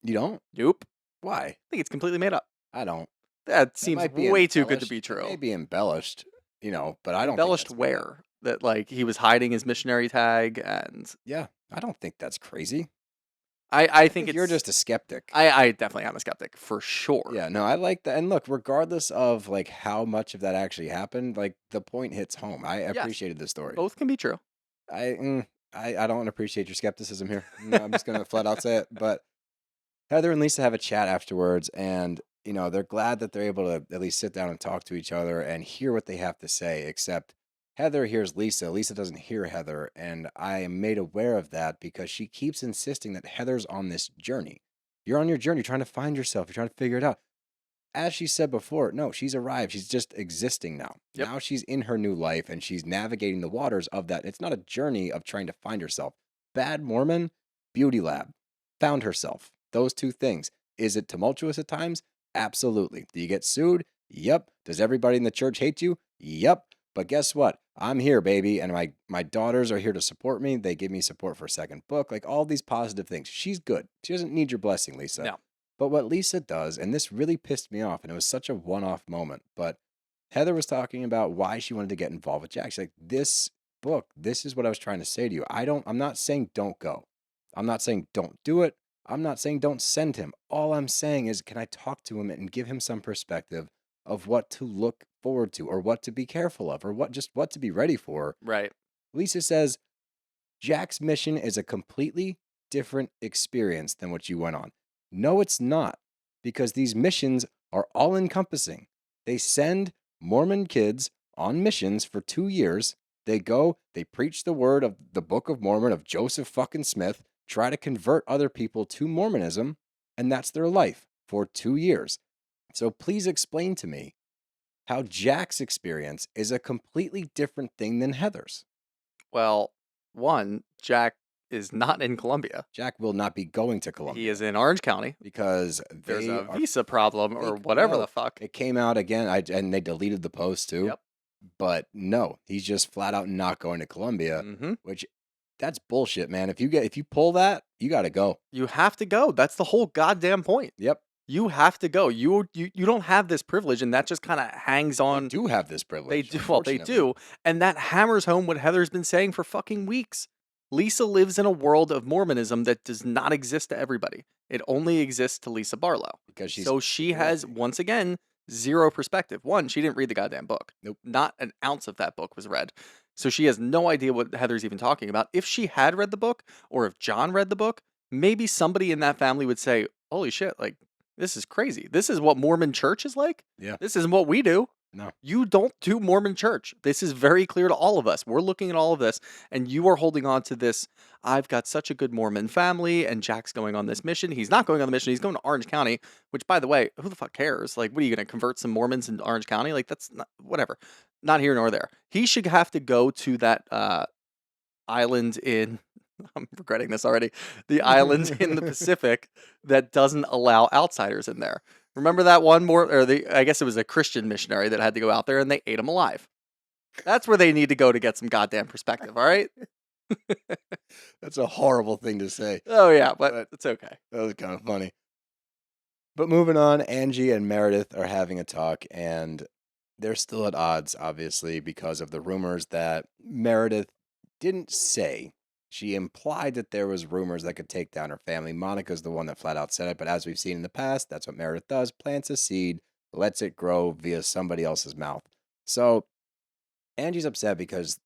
You don't? Nope. Why? I think it's completely made up. I don't. That seems might be way too good to embellished. be true. It may be embellished, but I don't Embellished think that's made up. where? That like he was hiding his missionary tag and Yeah, I don't think that's crazy. I think you're it's just a skeptic. I definitely am a skeptic for sure. Yeah, no, I like that. And look, regardless of like how much of that actually happened, like the point hits home. I appreciated the story. Both can be true. I don't appreciate your skepticism here. No, I'm just gonna flat out say it. But Heather and Lisa have a chat afterwards, and they're glad that they're able to at least sit down and talk to each other and hear what they have to say. Except Heather hears Lisa. Lisa doesn't hear Heather, and I am made aware of that because she keeps insisting that Heather's on this journey. You're on your journey, trying to find yourself. You're trying to figure it out. As she said before, no, she's arrived. She's just existing now. Yep. Now she's in her new life and she's navigating the waters of that. It's not a journey of trying to find herself. Bad Mormon, beauty lab, found herself. Those two things. Is it tumultuous at times? Absolutely. Do you get sued? Yep. Does everybody in the church hate you? Yep. But guess what? I'm here, baby, and my daughters are here to support me. They give me support for a second book, like all these positive things. She's good. She doesn't need your blessing, Lisa. No. But what Lisa does, and this really pissed me off, and it was such a one-off moment, but Heather was talking about why she wanted to get involved with Jack. She's like, this book, this is what I was trying to say to you. I'm not saying don't go. I'm not saying don't do it. I'm not saying don't send him. All I'm saying is, can I talk to him and give him some perspective of what to look forward to or what to be careful of or what to be ready for? Right. Lisa says, Jack's mission is a completely different experience than what you went on. No, it's not, because these missions are all-encompassing. They send Mormon kids on missions for 2 years. They go, they preach the word of the Book of Mormon of Joseph fucking Smith, try to convert other people to Mormonism, and that's their life for 2 years. So please explain to me how Jack's experience is a completely different thing than Heather's. Well, one, Jack is not in Columbia. Jack will not be going to Columbia. He is in Orange County because there's a visa problem or whatever the fuck. It came out again, and they deleted the post too. Yep. But no, he's just flat out not going to Columbia, which that's bullshit, man. If you pull that, you got to go. You have to go. That's the whole goddamn point. Yep. You have to go. You don't have this privilege, and that just kind of hangs on. They do have this privilege. They do. Well, they do, and that hammers home what Heather's been saying for fucking weeks. Lisa lives in a world of Mormonism that does not exist to everybody. It only exists to Lisa Barlow. Because she has, once again, zero perspective. One, she didn't read the goddamn book. Nope. Not an ounce of that book was read. So she has no idea what Heather's even talking about. If she had read the book, or if John read the book, maybe somebody in that family would say, holy shit, like, this is crazy. This is what Mormon church is like? Yeah. This isn't what we do. No. You don't do Mormon church. This is very clear to all of us. We're looking at all of this, and you are holding on to this. I've got such a good Mormon family, and Jack's going on this mission. He's not going on the mission. He's going to Orange County, which, by the way, who the fuck cares? Like, what are you going to convert some Mormons in Orange County? Like, that's not, whatever. Not here nor there. He should have to go to that island in, I'm regretting this already, the island in the Pacific that doesn't allow outsiders in there. Remember that one I guess it was a Christian missionary that had to go out there and they ate him alive. That's where they need to go to get some goddamn perspective, all right? That's a horrible thing to say. Oh, yeah, but it's okay. That was kind of funny. But moving on, Angie and Meredith are having a talk, and they're still at odds, obviously, because of the rumors that Meredith didn't say. She implied that there was rumors that could take down her family. Monica's the one that flat out said it, but as we've seen in the past, that's what Meredith does. Plants a seed, lets it grow via somebody else's mouth. So Angie's upset because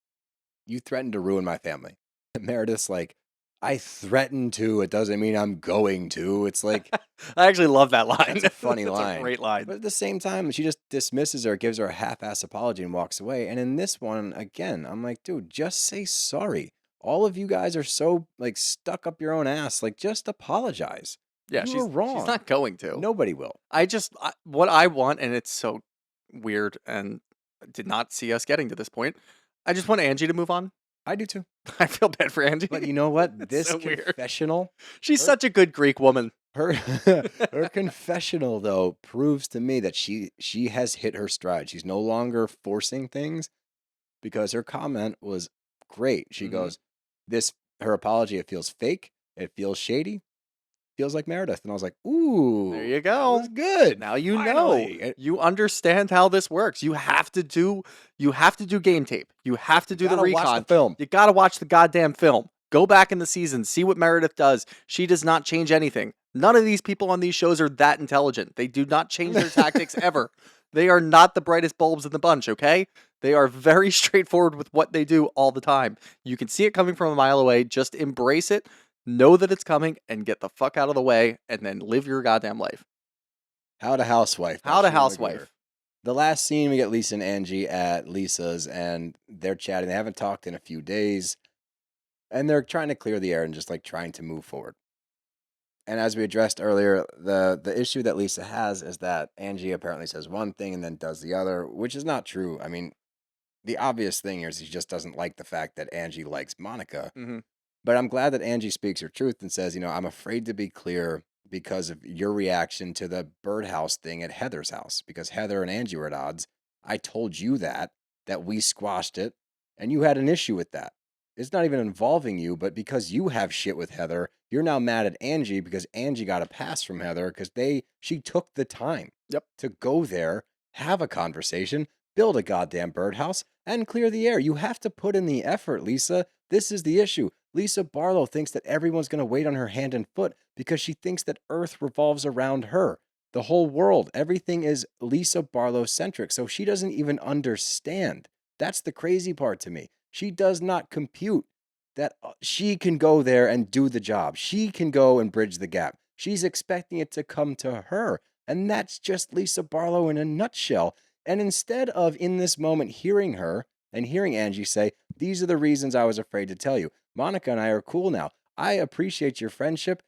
you threatened to ruin my family. And Meredith's like, I threatened to. It doesn't mean I'm going to. It's like... I actually love that line. It's a funny That's line. a great line. But at the same time, she just dismisses her, gives her a half-ass apology and walks away. And in this one, again, I'm like, dude, just say sorry. All of you guys are so, like, stuck up your own ass. Like, just apologize. Yeah, you were wrong. She's not going to. Nobody will. What I want, and it's so, weird and did not see us getting to this point. I just want Angie to move on. I do too. I feel bad for Angie. But you know what? It's This so weird. confessional, She's her- such a good Greek woman. her her confessional though proves to me that she has hit her stride. She's no longer forcing things, because her comment was great. She Mhm. goes, her apology, it feels fake, it feels shady, feels like Meredith. And I was like, ooh, There you that go. was good. Now you Finally. know. You understand how this works. You have to do game tape. You have to do the Gotta watch recon. the film. You got to watch the goddamn film. Go back in the season, see what Meredith does. She does not change anything. None of these people on these shows are that intelligent. They do not change their tactics ever. They are not the brightest bulbs in the bunch, okay? They are very straightforward with what they do all the time. You can see it coming from a mile away. Just embrace it, know that it's coming, and get the fuck out of the way, and then live your goddamn life. How to Housewife. How to That's Sheila Housewife. McGregor. The last scene, we get Lisa and Angie at Lisa's, and they're chatting. They haven't talked in a few days, and they're trying to clear the air and just like trying to move forward. And as we addressed earlier, the issue that Lisa has is that Angie apparently says one thing and then does the other, which is not true. I mean, the obvious thing is she just doesn't like the fact that Angie likes Monica. Mm-hmm. But I'm glad that Angie speaks her truth and says, I'm afraid to be clear because of your reaction to the birdhouse thing at Heather's house, because Heather and Angie were at odds. I told you that we squashed it, and you had an issue with that. It's not even involving you, but because you have shit with Heather, you're now mad at Angie because Angie got a pass from Heather because she took the time to go there, have a conversation, build a goddamn birdhouse, and clear the air. You have to put in the effort, Lisa. This is the issue. Lisa Barlow thinks that everyone's going to wait on her hand and foot because she thinks that Earth revolves around her. The whole world, everything is Lisa Barlow centric. So she doesn't even understand. That's the crazy part to me. She does not compute that she can go there and do the job. She can go and bridge the gap. She's expecting it to come to her. And that's just Lisa Barlow in a nutshell. And instead of in this moment hearing her and hearing Angie say, these are the reasons I was afraid to tell you. Monica and I are cool now. I appreciate your friendship,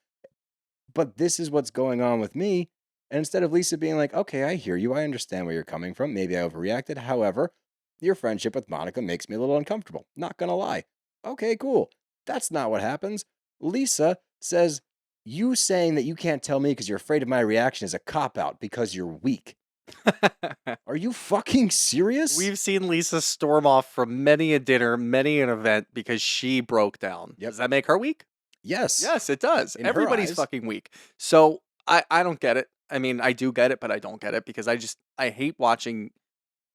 but this is what's going on with me. And instead of Lisa being like, okay, I hear you. I understand where you're coming from. Maybe I overreacted. However, your friendship with Monica makes me a little uncomfortable. Not going to lie. Okay, cool. That's not what happens. Lisa says, you saying that you can't tell me because you're afraid of my reaction is a cop-out because you're weak. Are you fucking serious? We've seen Lisa storm off from many a dinner, many an event because she broke down. Yep. Does that make her weak? Yes. Yes, it does. In her Everybody's eyes. fucking weak. So I don't get it. I mean, I do get it, but I don't get it because I hate watching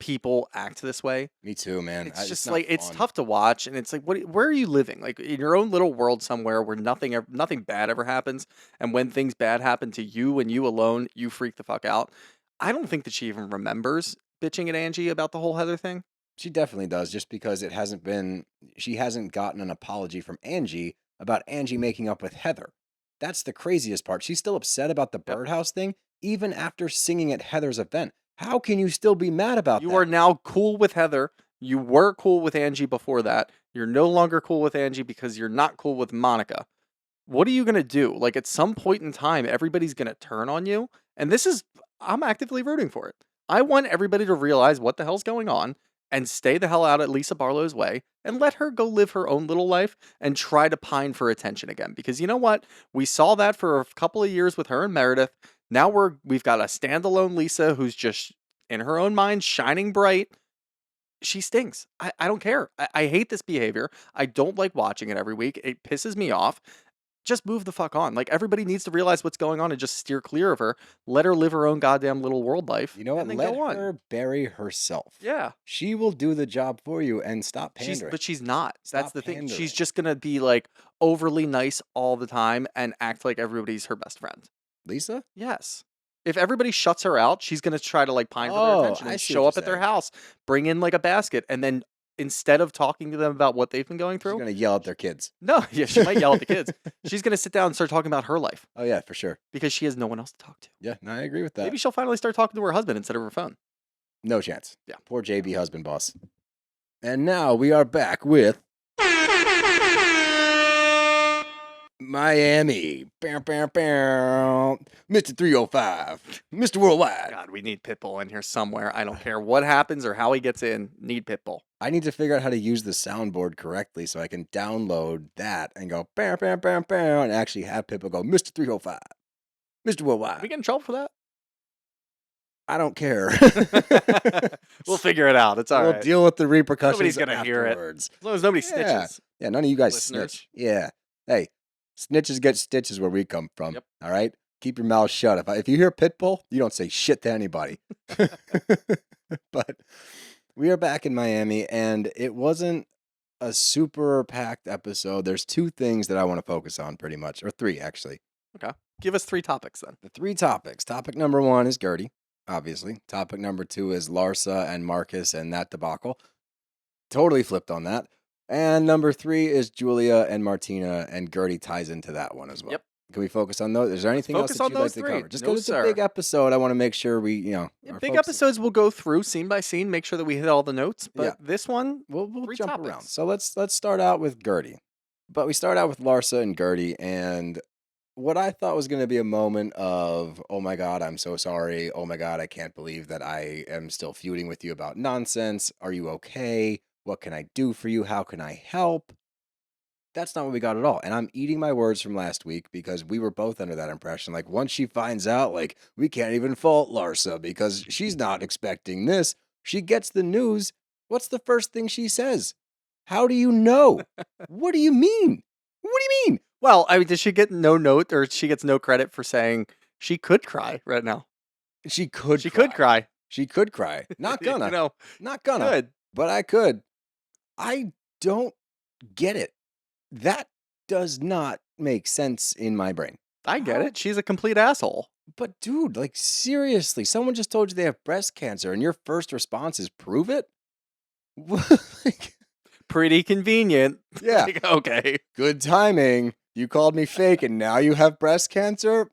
people act this way. Me too, man. It's just not like it's fun. tough to watch, and it's like, where are you living? Like in your own little world somewhere where nothing bad ever happens, and when things bad happen to you and you alone, you freak the fuck out. I don't think that she even remembers bitching at Angie about the whole Heather thing. She definitely does, just because she hasn't gotten an apology from Angie about Angie making up with Heather. That's the craziest part. She's still upset about the birdhouse thing, even after singing at Heather's event. How can you still be mad about that? You are now cool with Heather. You were cool with Angie before that. You're no longer cool with Angie because you're not cool with Monica. What are you going to do? Like at some point in time, everybody's going to turn on you. And I'm actively rooting for it. I want everybody to realize what the hell's going on and stay the hell out of Lisa Barlow's way and let her go live her own little life and try to pine for attention again. Because you know what? We saw that for a couple of years with her and Meredith. Now we've got a standalone Lisa who's just in her own mind, shining bright. She stinks. I don't care. I hate this behavior. I don't like watching it every week. It pisses me off. Just move the fuck on. Like everybody needs to realize what's going on and just steer clear of her. Let her live her own goddamn little world life. You know what? And then Let go on. her bury herself. Yeah. She will do the job for you and stop pandering. But she's not. That's Stop the thing. pandering. She's just gonna be like overly nice all the time and act like everybody's her best friend. Lisa? Yes. If everybody shuts her out, she's gonna try to like pine for their attention I and see show what up you're at their saying. house, bring in like a basket, and then instead of talking to them about what they've been going She's through, going to yell at their kids. no, yeah, she might yell at the kids. She's gonna sit down and start talking about her life Oh, yeah, for sure. because she has no one else to talk to. Yeah, no, I agree with that. Maybe she'll finally start talking to her husband instead of her phone. No chance. Yeah. Poor JB husband boss. And now we are back with Miami. Bow, bow, bow. Mr. 305. Mr. Worldwide. God, we need Pitbull in here somewhere. I don't care what happens or how he gets in. Need Pitbull. I need to figure out how to use the soundboard correctly so I can download that and go bow, bow, bow, bow, and actually have people go, Mr. 305. Mr. Worldwide. We get in trouble for that? I don't care. We'll figure it out. It's all we'll right. deal with the repercussions Nobody's gonna hear it. afterwards. As long as nobody Yeah. snitches. Yeah, none of you guys Listeners. snitch. Yeah. Hey, snitches get stitches where we come from. Yep. All right? Keep your mouth shut. If you hear Pitbull, you don't say shit to anybody. But we are back in Miami, and it wasn't a super packed episode. There's two things that I want to focus on pretty much, or three actually. Okay. Give us 3 topics then. The 3 topics. Topic number 1 is Guerdy, obviously. Topic number 2 is Larsa and Marcus and that debacle. Totally flipped on that. And number 3 is Julia and Martina, and Guerdy ties into that one as well. Yep. Can we focus on those? Is there anything else focus that on you'd like those to 3. cover? Just No, because it's a sir. big episode, I want to make sure we, Yeah, our big folks- episodes we'll go through scene by scene, make sure that we hit all the notes. But Yeah. this one, We'll 3 jump topics. around. So let's start out with Guerdy. But we start out with Larsa and Guerdy, and what I thought was going to be a moment of, oh my God, I'm so sorry. Oh my God, I can't believe that I am still feuding with you about nonsense. Are you okay? What can I do for you? How can I help? That's not what we got at all. And I'm eating my words from last week because we were both under that impression. Like, once she finds out, like, we can't even fault Larsa because she's not expecting this. She gets the news. What's the first thing she says? How do you know? What do you mean? What do you mean? Well, I mean, did she get no note or she gets no credit for saying she could cry right now? She could She cry. could cry. She could cry. Not gonna. You know, Not gonna. good. But I could. I don't get it. That does not make sense in my brain. I get How? it. She's a complete asshole. But dude, like, seriously, someone just told you they have breast cancer and your first response is prove it? Like, Pretty convenient. yeah, Like, okay. good timing. You called me fake and now you have breast cancer?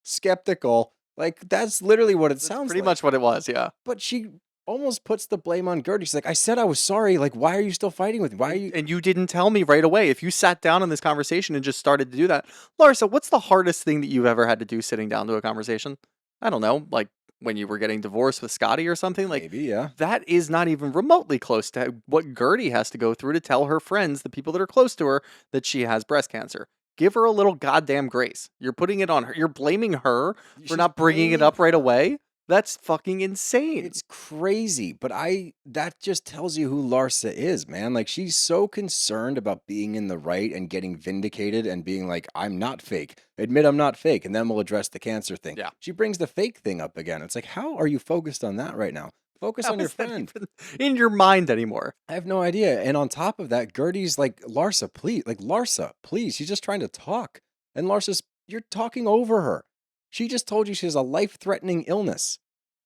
Skeptical. Like, that's literally what it That's sounds pretty like. much what it was, yeah. But she almost puts the blame on Guerdy. She's like, I said I was sorry. Like, why are you still fighting with me? Why are you? And you didn't tell me right away. If you sat down in this conversation and just started to do that. Larsa, what's the hardest thing that you've ever had to do sitting down to a conversation? I don't know, like when you were getting divorced with Scotty or something? Like, Maybe, yeah. that is not even remotely close to what Guerdy has to go through to tell her friends, the people that are close to her, that she has breast cancer. Give her a little goddamn grace. You're putting it on her. You're blaming her for She's not bringing it blaming up right her. away. That's fucking insane. It's crazy, but that just tells you who Larsa is, man. Like, she's so concerned about being in the right and getting vindicated and being like, I'm not fake. Admit I'm not fake, and then we'll address the cancer thing. Yeah. She brings the fake thing up again. It's like, how are you focused on that right now? Focus How on your is that friend. even in your mind anymore? I have no idea. And on top of that, Guerdy's like, Larsa, please. She's just trying to talk. And Larsa's, you're talking over her. She just told you she has a life-threatening illness.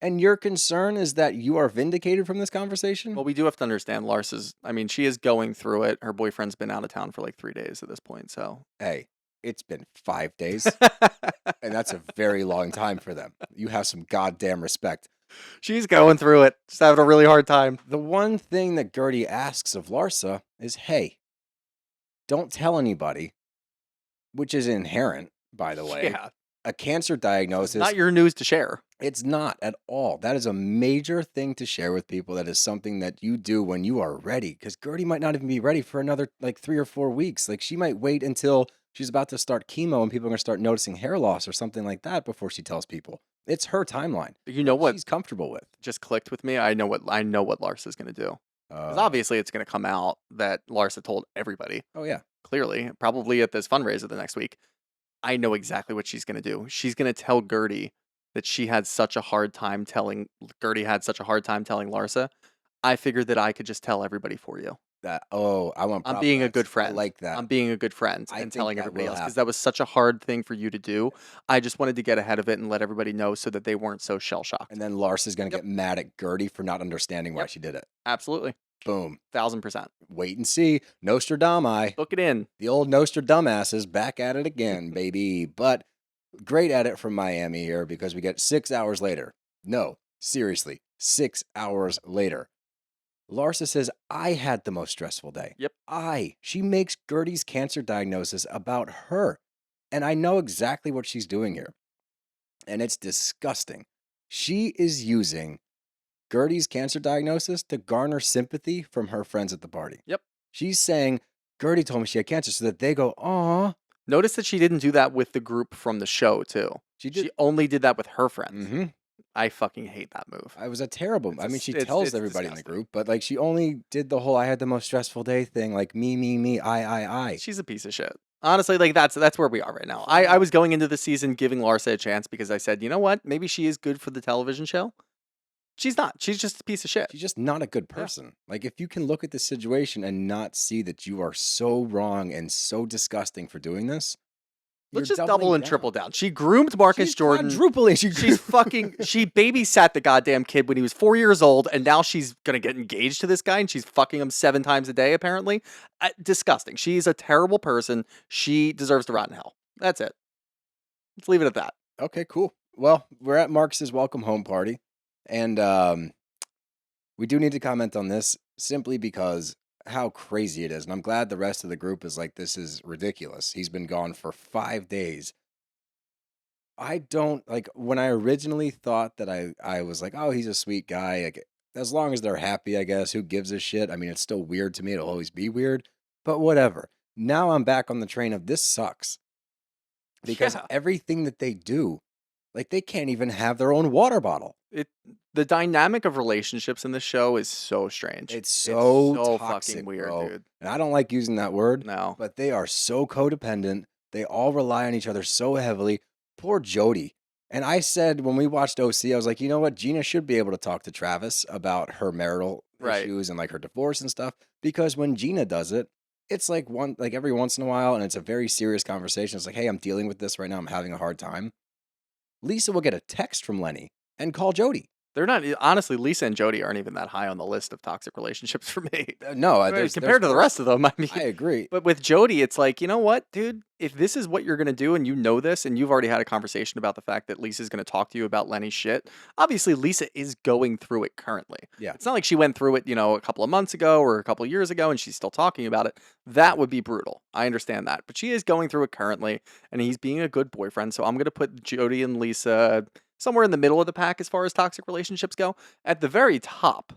And your concern is that you are vindicated from this conversation? Well, we do have to understand Larsa's, I mean, she is going through it. Her boyfriend's been out of town for like 3 days at this point, so. Hey, it's been 5 days, and that's a very long time for them. You have some goddamn respect. She's going through it. Just having a really hard time. The one thing that Guerdy asks of Larsa is, hey, don't tell anybody, which is inherent, by the way. Yeah. A cancer diagnosis. Not your news to share. It's not at all. That is a major thing to share with people. That is something that you do when you are ready. Because Guerdy might not even be ready for another like 3 or 4 weeks. Like, she might wait until she's about to start chemo and people are going to start noticing hair loss or something like that before she tells people. It's her timeline. You know what She's comfortable with. just clicked with me? I know what Larsa's going to do. Because obviously it's going to come out that Larsa told everybody. Oh, yeah. Clearly, probably at this fundraiser the next week. I know exactly what she's going to do. She's going to tell Guerdy that Guerdy had such a hard time telling Larsa. I figured that I could just tell everybody for you. I'm being a good friend. I like that. I'm being a good friend I and think telling that everybody will else because happen. that was such a hard thing for you to do. I just wanted to get ahead of it and let everybody know so that they weren't so shell shocked. And then Larsa's going to Yep. get mad at Guerdy for not understanding why Yep. she did it. Absolutely. Boom. 1000%. Wait and see. Nostradamus. Book it in. The old Nostradamus is back at it again, baby. But great edit from Miami here because we get 6 hours later. No, seriously, 6 hours later. Larsa says, I had the most stressful day. Yep. She makes Guerdy's cancer diagnosis about her. And I know exactly what she's doing here. And it's disgusting. She is using Guerdy's cancer diagnosis to garner sympathy from her friends at the party. Yep. She's saying, Guerdy told me she had cancer so that they go, aw. Notice that she didn't do that with the group from the show, too. She only did that with her friends. Mm-hmm. I fucking hate that move. It was a terrible. I mean, she it's tells everybody in the group, but like she only did the whole "I had the most stressful day" thing. Like me, I. She's a piece of shit. Honestly, like that's where we are right now. I was going into the season giving Larsa a chance because I said, you know what? Maybe she is good for the television show. She's not. She's just a piece of shit. She's just not a good person. Yeah. Like if you can look at the situation and not see that you are so wrong and so disgusting for doing this. Let's just double and triple down. She groomed Marcus Jordan. Quadrupling. She babysat the goddamn kid when he was 4 years old, and now she's going to get engaged to this guy, and she's fucking him 7 times a day, apparently. Disgusting. She's a terrible person. She deserves to rot in hell. That's it. Let's leave it at that. Okay, cool. Well, we're at Marcus's welcome home party, and we do need to comment on this simply because how crazy it is. And I'm glad the rest of the group is like, this is ridiculous. He's been gone for 5 days. I don't, like, when I originally thought that I was like, oh, he's a sweet guy. Like, as long as they're happy, I guess, who gives a shit? I mean, it's still weird to me. It'll always be weird, but whatever. Now I'm back on the train of this sucks. Because everything that they do, like, they can't even have their own water bottle. The dynamic of relationships in this show is so strange. It's so toxic, fucking weird, bro. dude. And I don't like using that word. No. But they are so codependent. They all rely on each other so heavily. Poor Jody. And I said when we watched OC, I was like, you know what? Gina should be able to talk to Travis about her marital issues and like her divorce and stuff. Because when Gina does it, it's like every once in a while, and it's a very serious conversation. It's like, hey, I'm dealing with this right now. I'm having a hard time. Lisa will get a text from Lenny and call Jody. They're not, honestly, Lisa and Jody aren't even that high on the list of toxic relationships for me. No, compared to the rest of them, I mean. I agree. But with Jody, it's like, you know what, dude? If this is what you're going to do and you know this and you've already had a conversation about the fact that Lisa's going to talk to you about Lenny's shit, obviously Lisa is going through it currently. Yeah. It's not like she went through it, a couple of months ago or a couple of years ago and she's still talking about it. That would be brutal. I understand that. But she is going through it currently and he's being a good boyfriend. So I'm going to put Jody and Lisa somewhere in the middle of the pack as far as toxic relationships go. At the very top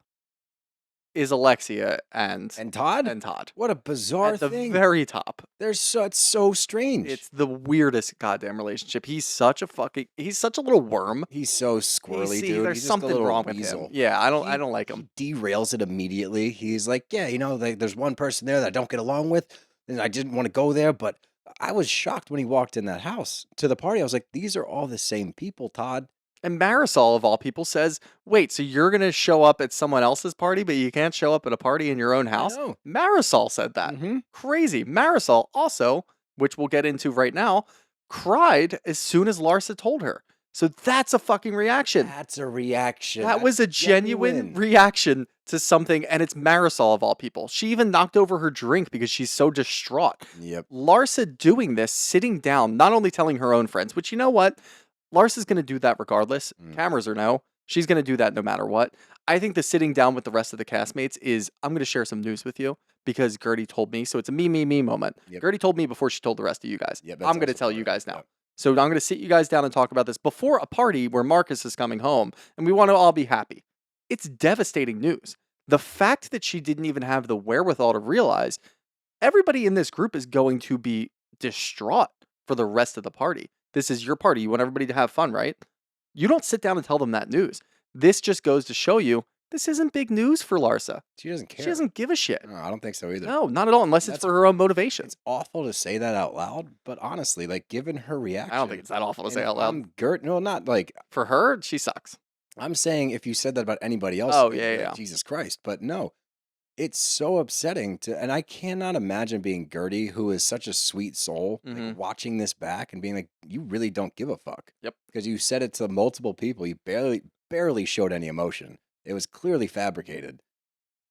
is Alexia and Todd? And Todd. What a bizarre thing. At the very top. It's so strange. It's the weirdest goddamn relationship. He's such a little worm. He's so squirrely, dude. There's something wrong with him. Yeah, I don't like him. He derails it immediately. He's like, yeah, there's one person there that I don't get along with, and I didn't want to go there, but I was shocked when he walked in that house to the party. I was like, these are all the same people, Todd. And Marisol, of all people, says, wait, so you're going to show up at someone else's party, but you can't show up at a party in your own house? Marisol said that. Mm-hmm. Crazy. Marisol also, which we'll get into right now, cried as soon as Larsa told her. So that's a fucking reaction. That's a reaction. That was a genuine reaction to something, and it's Marisol, of all people. She even knocked over her drink because she's so distraught. Yep. Larsa doing this, sitting down, not only telling her own friends, which, you know what? Larsa's going to do that regardless. Cameras or no. She's going to do that no matter what. I think the sitting down with the rest of the castmates is, I'm going to share some news with you because Guerdy told me. So it's a me moment. Yep. Guerdy told me before she told the rest of you guys. Yep, I'm going to tell you guys now. Yep. So I'm going to sit you guys down and talk about this before a party where Marcus is coming home and we want to all be happy. It's devastating news. The fact that she didn't even have the wherewithal to realize everybody in this group is going to be distraught for the rest of the party. This is your party. You want everybody to have fun, right? You don't sit down and tell them that news. This just goes to show you this isn't big news for Larsa. She doesn't care. She doesn't give a shit. No, I don't think so either. No, not at all, unless it's for her own motivation. It's awful to say that out loud, but honestly, like, given her reaction. I don't think it's that awful to say out loud. No, not like. For her, she sucks. I'm saying if you said that about anybody else. Oh, yeah. Jesus Christ. But no, it's so upsetting and I cannot imagine being Guerdy, who is such a sweet soul, like, watching this back and being like, you really don't give a fuck. Yep. Because you said it to multiple people. You barely showed any emotion. It was clearly fabricated.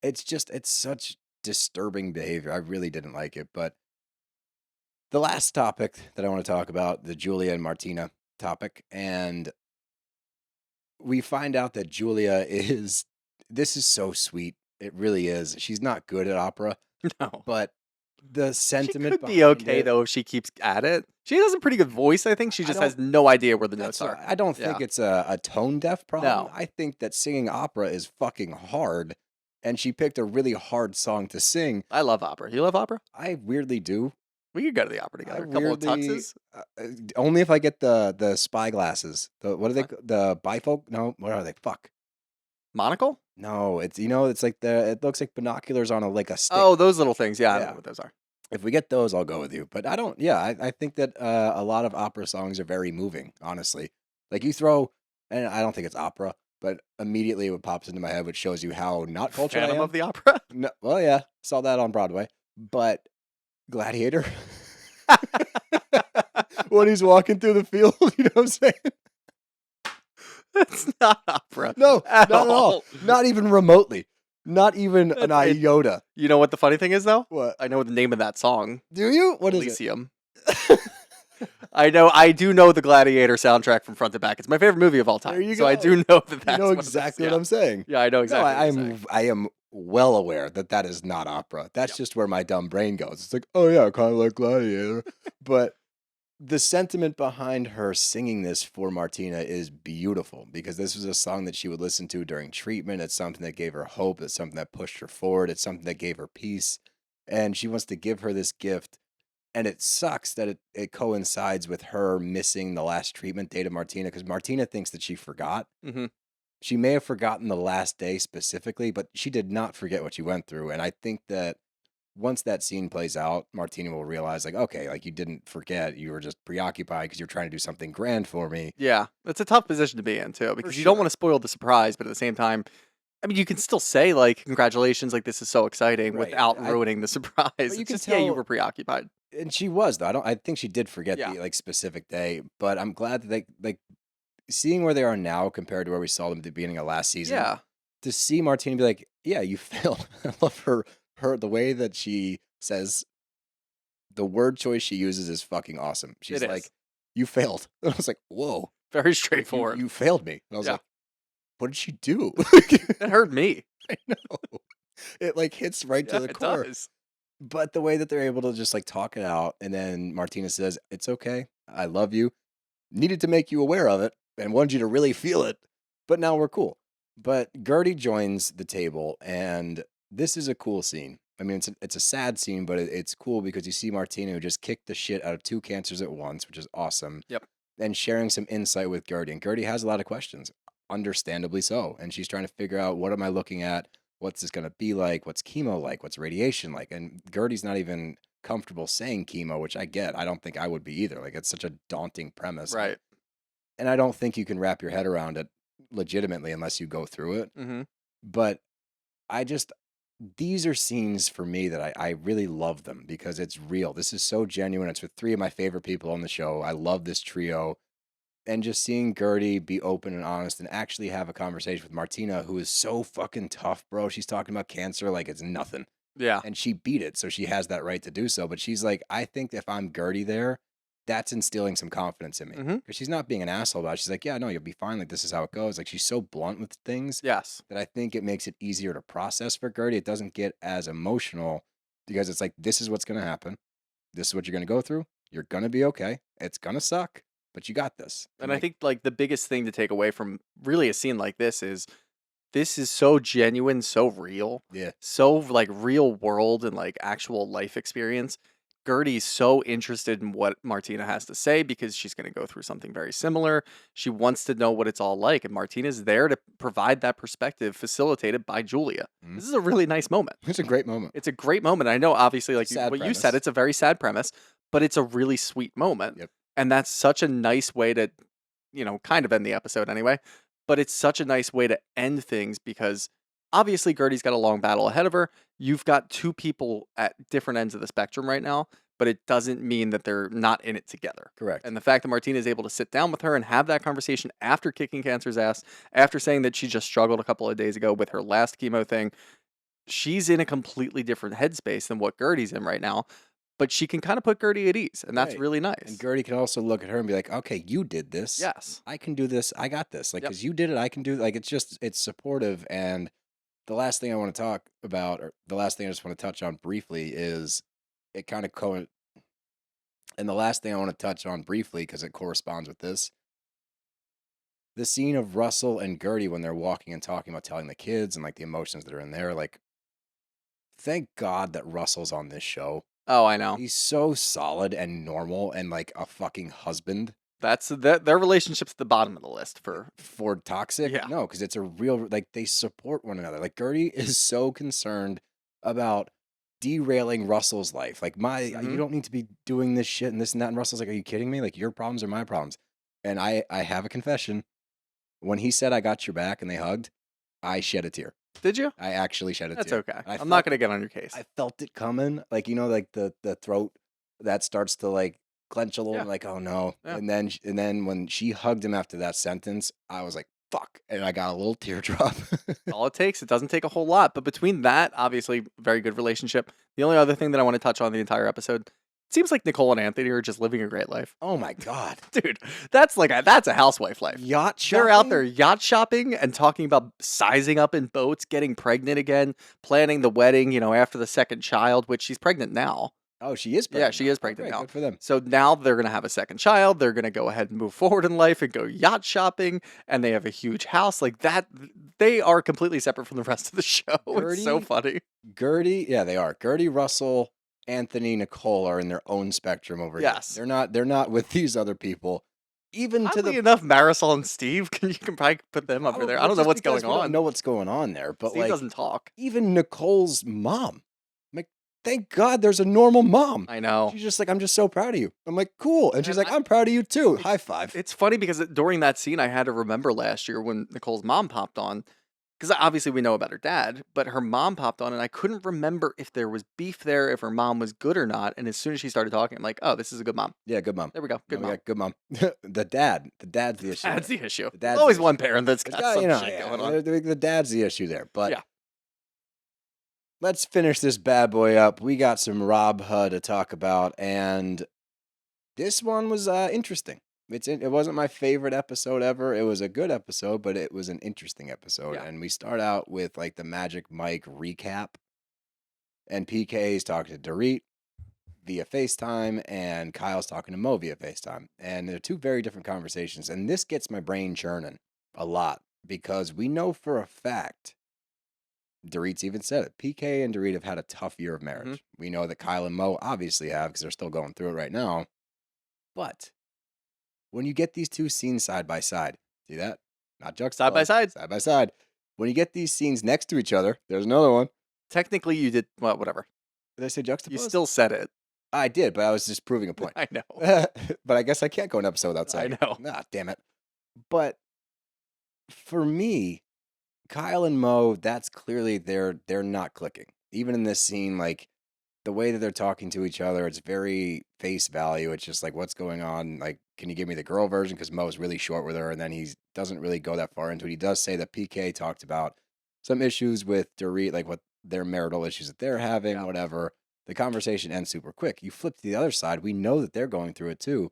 It's such disturbing behavior. I really didn't like it. But the last topic that I want to talk about, the Julia and Martina topic, and we find out that Julia this is so sweet. It really is. She's not good at opera, No. but the She sentiment could be behind okay, it, though, if she keeps at it. She has a pretty good voice, I think. She I just don't. has no idea where the That's notes are. I don't think Yeah. it's a tone deaf problem. No. I think that singing opera is fucking hard, and she picked a really hard song to sing. I love opera. You love opera? I weirdly do. We could go to the opera I together. A couple of weirdly tuxes. only if I get the spy glasses. What are they? What? The bifocal? No, what are they? Fuck. Monocle? No, it's like it looks like binoculars on a stick. Oh, those little things. Yeah, I don't Yeah. know what those are. If we get those, I'll go with you. But I don't. Yeah, I think that a lot of opera songs are very moving. Honestly, like you throw, and I don't think it's opera, but immediately what pops into my head, which shows you how not cultured I Phantom am. of the Opera? No, well, yeah, saw that on Broadway, but Gladiator. When he's walking through the field, you know what I'm saying? It's not opera. No, At not at all. all. Not even remotely. Not even an That's it. iota. You know what the funny thing is, though? What? I know the name of that song. Do you? What is it? Elysium. I do know the Gladiator soundtrack from front to back. It's my favorite movie of all time. There you So I go. do know that that's You know one of those, exactly yeah. what I'm saying. Yeah, I know exactly. No, what you're saying. I am well aware that that is not opera. That's Yep. just where my dumb brain goes. It's like, oh yeah, kind of like Gladiator. But the sentiment behind her singing this for Martina is beautiful because this was a song that she would listen to during treatment. It's something that gave her hope. It's something that pushed her forward. It's something that gave her peace. And she wants to give her this gift. And it sucks that it coincides with her missing the last treatment date of Martina because Martina thinks that she forgot. Mhm. She may have forgotten the last day specifically, but she did not forget what she went through. And I think that once that scene plays out, Martina will realize, like, okay, like you didn't forget. You were just preoccupied because you're trying to do something grand for me. Yeah, it's a tough position to be in too because you sure. don't want to spoil the surprise, but at the same time, I mean, you can still say like congratulations, like this is so exciting Right. without ruining the surprise. you It's can just yeah, you tell- were preoccupied. And she was, though. I think she did forget Yeah. the like specific day, but I'm glad that they like seeing where they are now compared to where we saw them at the beginning of last season. Yeah, To see Martina be like, yeah, you failed. I love her the way that she says the word choice she uses is fucking awesome. She's It is. like, you failed. And I was like, whoa. very like, straightforward. You failed me. And I was Yeah. like, what did she do? It hurt me. I know. It like hits right to Yeah, the it core. does. But the way that they're able to just like talk it out, and then Martina says, it's okay. I love you. Needed to make you aware of it and wanted you to really feel it. But now we're cool. But Guerdy joins the table, and this is a cool scene. I mean, it's a sad scene, but it's cool because you see Martina who just kicked the shit out of 2 cancers at once, which is awesome. Yep. And sharing some insight with Guerdy. And Guerdy has a lot of questions, understandably so. And she's trying to figure out, what am I looking at? What's this going to be like? What's chemo like? What's radiation like? And Guerdy's not even comfortable saying chemo, which I get. I don't think I would be either. Like, it's such a daunting premise. Right. And I don't think you can wrap your head around it legitimately unless you go through it. Mm-hmm. But these are scenes for me that I really love them because it's real. This is so genuine. It's with 3 of my favorite people on the show. I love this trio. And just seeing Guerdy be open and honest and actually have a conversation with Martina, who is so fucking tough, bro. She's talking about cancer like it's nothing. Yeah. And she beat it, so she has that right to do so. But she's like, I think if I'm Guerdy there, that's instilling some confidence in me. Mhm. Because she's not being an asshole about it. She's like, yeah, no, you'll be fine. Like, this is how it goes. Like, she's so blunt with things Yes. that I think it makes it easier to process for Guerdy. It doesn't get as emotional because it's like, this is what's going to happen. This is what you're going to go through. You're going to be okay. It's going to suck, but you got this. And I like, think like the biggest thing to take away from really a scene like this is so genuine, so real, yeah, so like real world and like actual life experience. Guerdy's so interested in what Martina has to say because she's going to go through something very similar. She wants to know what it's all like, and Martina's there to provide that perspective, facilitated by Julia. Mhm. This is a really nice moment. it's a great moment. It's a great moment. I know, obviously, like Sad what you premise. said, it's a very sad premise, but it's a really sweet moment. Yep. And that's such a nice way to, kind of end the episode anyway. But it's such a nice way to end things because obviously Guerdy's got a long battle ahead of her. You've got 2 people at different ends of the spectrum right now, but it doesn't mean that they're not in it together. Correct. And the fact that Martina is able to sit down with her and have that conversation after kicking cancer's ass, after saying that she just struggled a couple of days ago with her last chemo thing, she's in a completely different headspace than what Guerdy's in right now. But she can kind of put Guerdy at ease, and that's Right. really nice. And Guerdy can also look at her and be like, okay, you did this. Yes. I can do this. I got this. Like, Yep. because you did it, I can do it. Like, it's supportive. And the last thing I want to talk about, or the last thing I just want to touch on briefly is it kind of and the last thing I want to touch on briefly because it corresponds with this. The scene of Russell and Guerdy when they're walking and talking about telling the kids and like the emotions that are in there, like thank God that Russell's on this show. Oh, I know. He's so solid and normal and like a fucking husband. That's their relationship's at the bottom of the list for toxic. Yeah. No, because it's a real like they support one another. Like Guerdy is so concerned about derailing Russell's life. Like you don't need to be doing this shit and this and that. And Russell's like, are you kidding me? Like your problems are my problems. And I have a confession. When he said I got your back and they hugged, I shed a tear. Did you? I actually shed a tear. That's okay. I'm not gonna get on your case. I felt it coming. Like, like the throat that starts to like clench a little, like, oh no. Yeah. And then when she hugged him after that sentence, I was like, fuck. And I got a little teardrop. All it takes. It doesn't take a whole lot. But between that, obviously, very good relationship. The only other thing that I want to touch on the entire episode, it seems like Nicole and Anthony are just living a great life. Oh my God. Dude, that's a housewife life. Yacht shopping? They're out there yacht shopping and talking about sizing up in boats, getting pregnant again, planning the wedding, after the second child, which she's pregnant now. Oh, she is pregnant. Yeah, she is pregnant now. Good for them. So now they're going to have a second child. They're going to go ahead and move forward in life and go yacht shopping. And they have a huge house like that. They are completely separate from the rest of the show. It's so funny. Guerdy, yeah, they are. Guerdy, Russell, Anthony, Nicole are in their own spectrum over here. Yes. They're not with these other people. Even Oddly to the enough, Marisol and Steve, you can probably put them over there. I don't know what's going We don't on. know what's going on there, but Steve like doesn't talk. even Nicole's mom. I'm like, thank God there's a normal mom. I know. She's just like, I'm just so proud of you. I'm like, cool. And she's like, I'm proud of you too. High five. It's funny because during that scene, I had to remember last year when Nicole's mom popped on, because obviously we know about her dad, but her mom popped on, and I couldn't remember if there was beef there, if her mom was good or not. And as soon as she started talking, I'm like, oh, this is a good mom. Yeah, good mom. There we go. Good No, mom. yeah, good mom. The dad's the issue. That's the issue. The dad's There's always the one parent that's got some shit going on. The dad's the issue there. But Yeah. let's finish this bad boy up. We got some RHOBH to talk about, and this one was interesting. It wasn't my favorite episode ever. It was a good episode, but it was an interesting episode. Yeah. And we start out with like the Magic Mike recap, and PK's talking to Dorit via FaceTime, and Kyle's talking to Mo via FaceTime. And they're two very different conversations, and this gets my brain churning a lot because we know for a fact, Dorit's even said it, PK and Dorit have had a tough year of marriage. We know that Kyle and Mo obviously have because they're still going through it right now. But when you get these two scenes side by side, see that? Not juxtaposed. Side by side. Side by side. When you get these scenes next to each other, there's another one. Technically, you did, well, whatever. Did I say juxtaposed? You still said it. I did, but I was just proving a point. I know. But I guess I can't go an episode without saying I know. Ah, damn it. But for me, Kyle and Mo, that's clearly they're not clicking. Even in this scene, like the way that they're talking to each other, it's very face value. It's just like, what's going on? Like, can you give me the girl version? Because Mo's really short with her, and then he doesn't really go that far into it. He does say that PK talked about some issues with Dorit, like what their marital issues that they're having, whatever. The conversation ends super quick. You flip to the other side, we know that they're going through it too.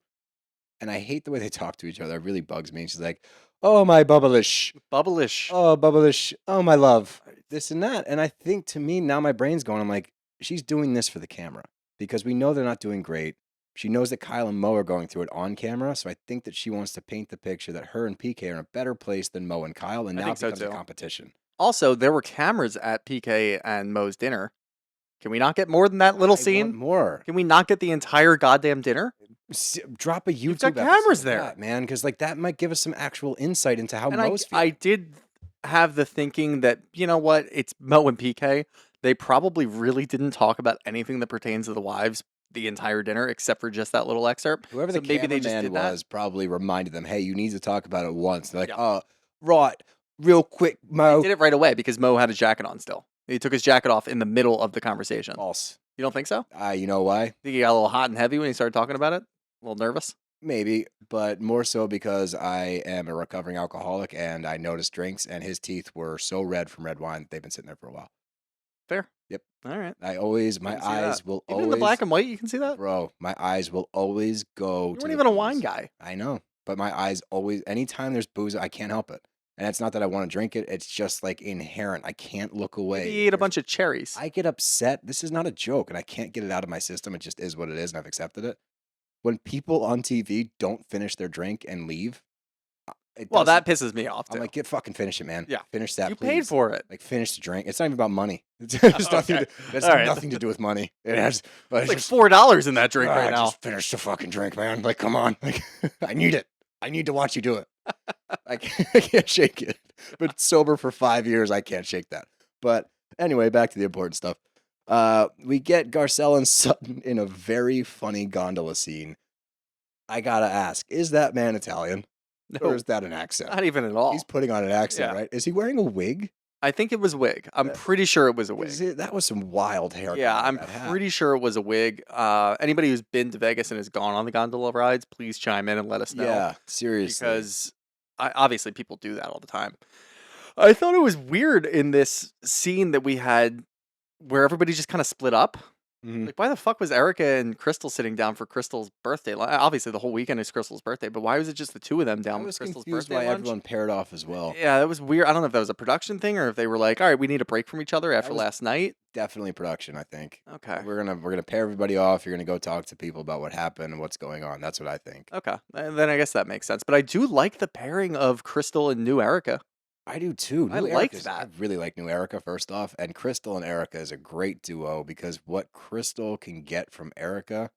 And I hate the way they talk to each other. It really bugs me. And she's like, oh, my bubblish. Bubblish. Oh, bubblish. Oh, my love. This and that. And I think to me, now my brain's going, I'm like, she's doing this for the camera because we know they're not doing great. She knows that Kyle and Mo are going through it on camera. So I think that she wants to paint the picture that her and PK are in a better place than Mo and Kyle. And now it becomes a competition. Also, there were cameras at PK and Mo's dinner. Can we not get more than that little scene? Want more. Can we not get the entire goddamn dinner? Drop a YouTube You've got episode cameras of there. that, man, because like that might give us some actual insight into how And Mo's feeling. I did have the thinking that, you know what, it's Mo and PK. They probably really didn't talk about anything that pertains to the wives the entire dinner, except for just that little excerpt. Whoever So the maybe they just cameraman did that. was probably reminded them, hey, you need to talk about it once. They're like, right, real quick, Mo. He did it right away because Mo had his jacket on still. He took his jacket off in the middle of the conversation. False. You don't think so? You know why? Think he got a little hot and heavy when he started talking about it? A little nervous? Maybe, but more so because I am a recovering alcoholic and I noticed drinks and his teeth were so red from red wine that they've been sitting there for a while. Fair. Yep. All right. I always, my can see eyes that. will Even always. in the black and white, you can see that? Bro, my eyes will always go You to weren't the even a wine booze. guy. I know, but my eyes always, anytime there's booze, I can't help it. And it's not that I want to drink it. It's just like inherent. I can't look away. He ate a bunch of cherries. I get upset. This is not a joke, and I can't get it out of my system. It just is what it is, and I've accepted it. When people on TV don't finish their drink and leave, well, that pisses me off too. I'm like, finish it, man. Yeah. Finish that, You please. paid for it. Like, finish the drink. It's not even about money. It's nothing. Okay. That's All right. nothing to do with money. It has It's like $4 in that drink right now. Just finish the fucking drink, man. Like, come on. Like, I need it. I need to watch you do it. I can't shake it. But sober for 5 years, I can't shake that. But anyway, back to the important stuff. We get Garcelle and Sutton in a very funny gondola scene. I gotta ask, is that man Italian? No, Or is that an accent? not even at all. He's putting on an accent, Yeah. right? Is he wearing a wig? I think it was wig. I'm pretty sure it was a wig. That was some wild hair. Yeah, coming I'm out of that hat. pretty sure it was a wig. Anybody who's been to Vegas and has gone on the gondola rides, please chime in and let us know. Yeah, seriously. Because obviously people do that all the time. I thought it was weird in this scene that we had where everybody just kind of split up. Mhm. Like, why the fuck was Erika and Crystal sitting down for Crystal's birthday? Obviously, the whole weekend is Crystal's birthday, but why was it just the two of them down I with was Crystal's confused birthday why lunch? everyone paired off as well. Yeah, that was weird. I don't know if that was a production thing or if they were like, all right, we need a break from each other after was- last night. Definitely production, I think. Okay. We're gonna pair everybody off. You're gonna go talk to people about what happened and what's going on. That's what I think. Okay. And then I guess that makes sense. But I do like the pairing of Crystal and new Erika. I do too. I New liked Erica's- that. I really like New Erika, first off. And Crystal and Erika is a great duo because what Crystal can get from Erika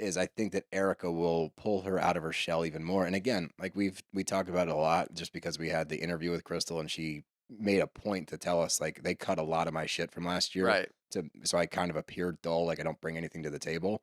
is I think that Erika will pull her out of her shell even more. And again, like we talked about it a lot just because we had the interview with Crystal and she made a point to tell us like they cut a lot of my shit from last year. Right. So I kind of appeared dull, like I don't bring anything to the table.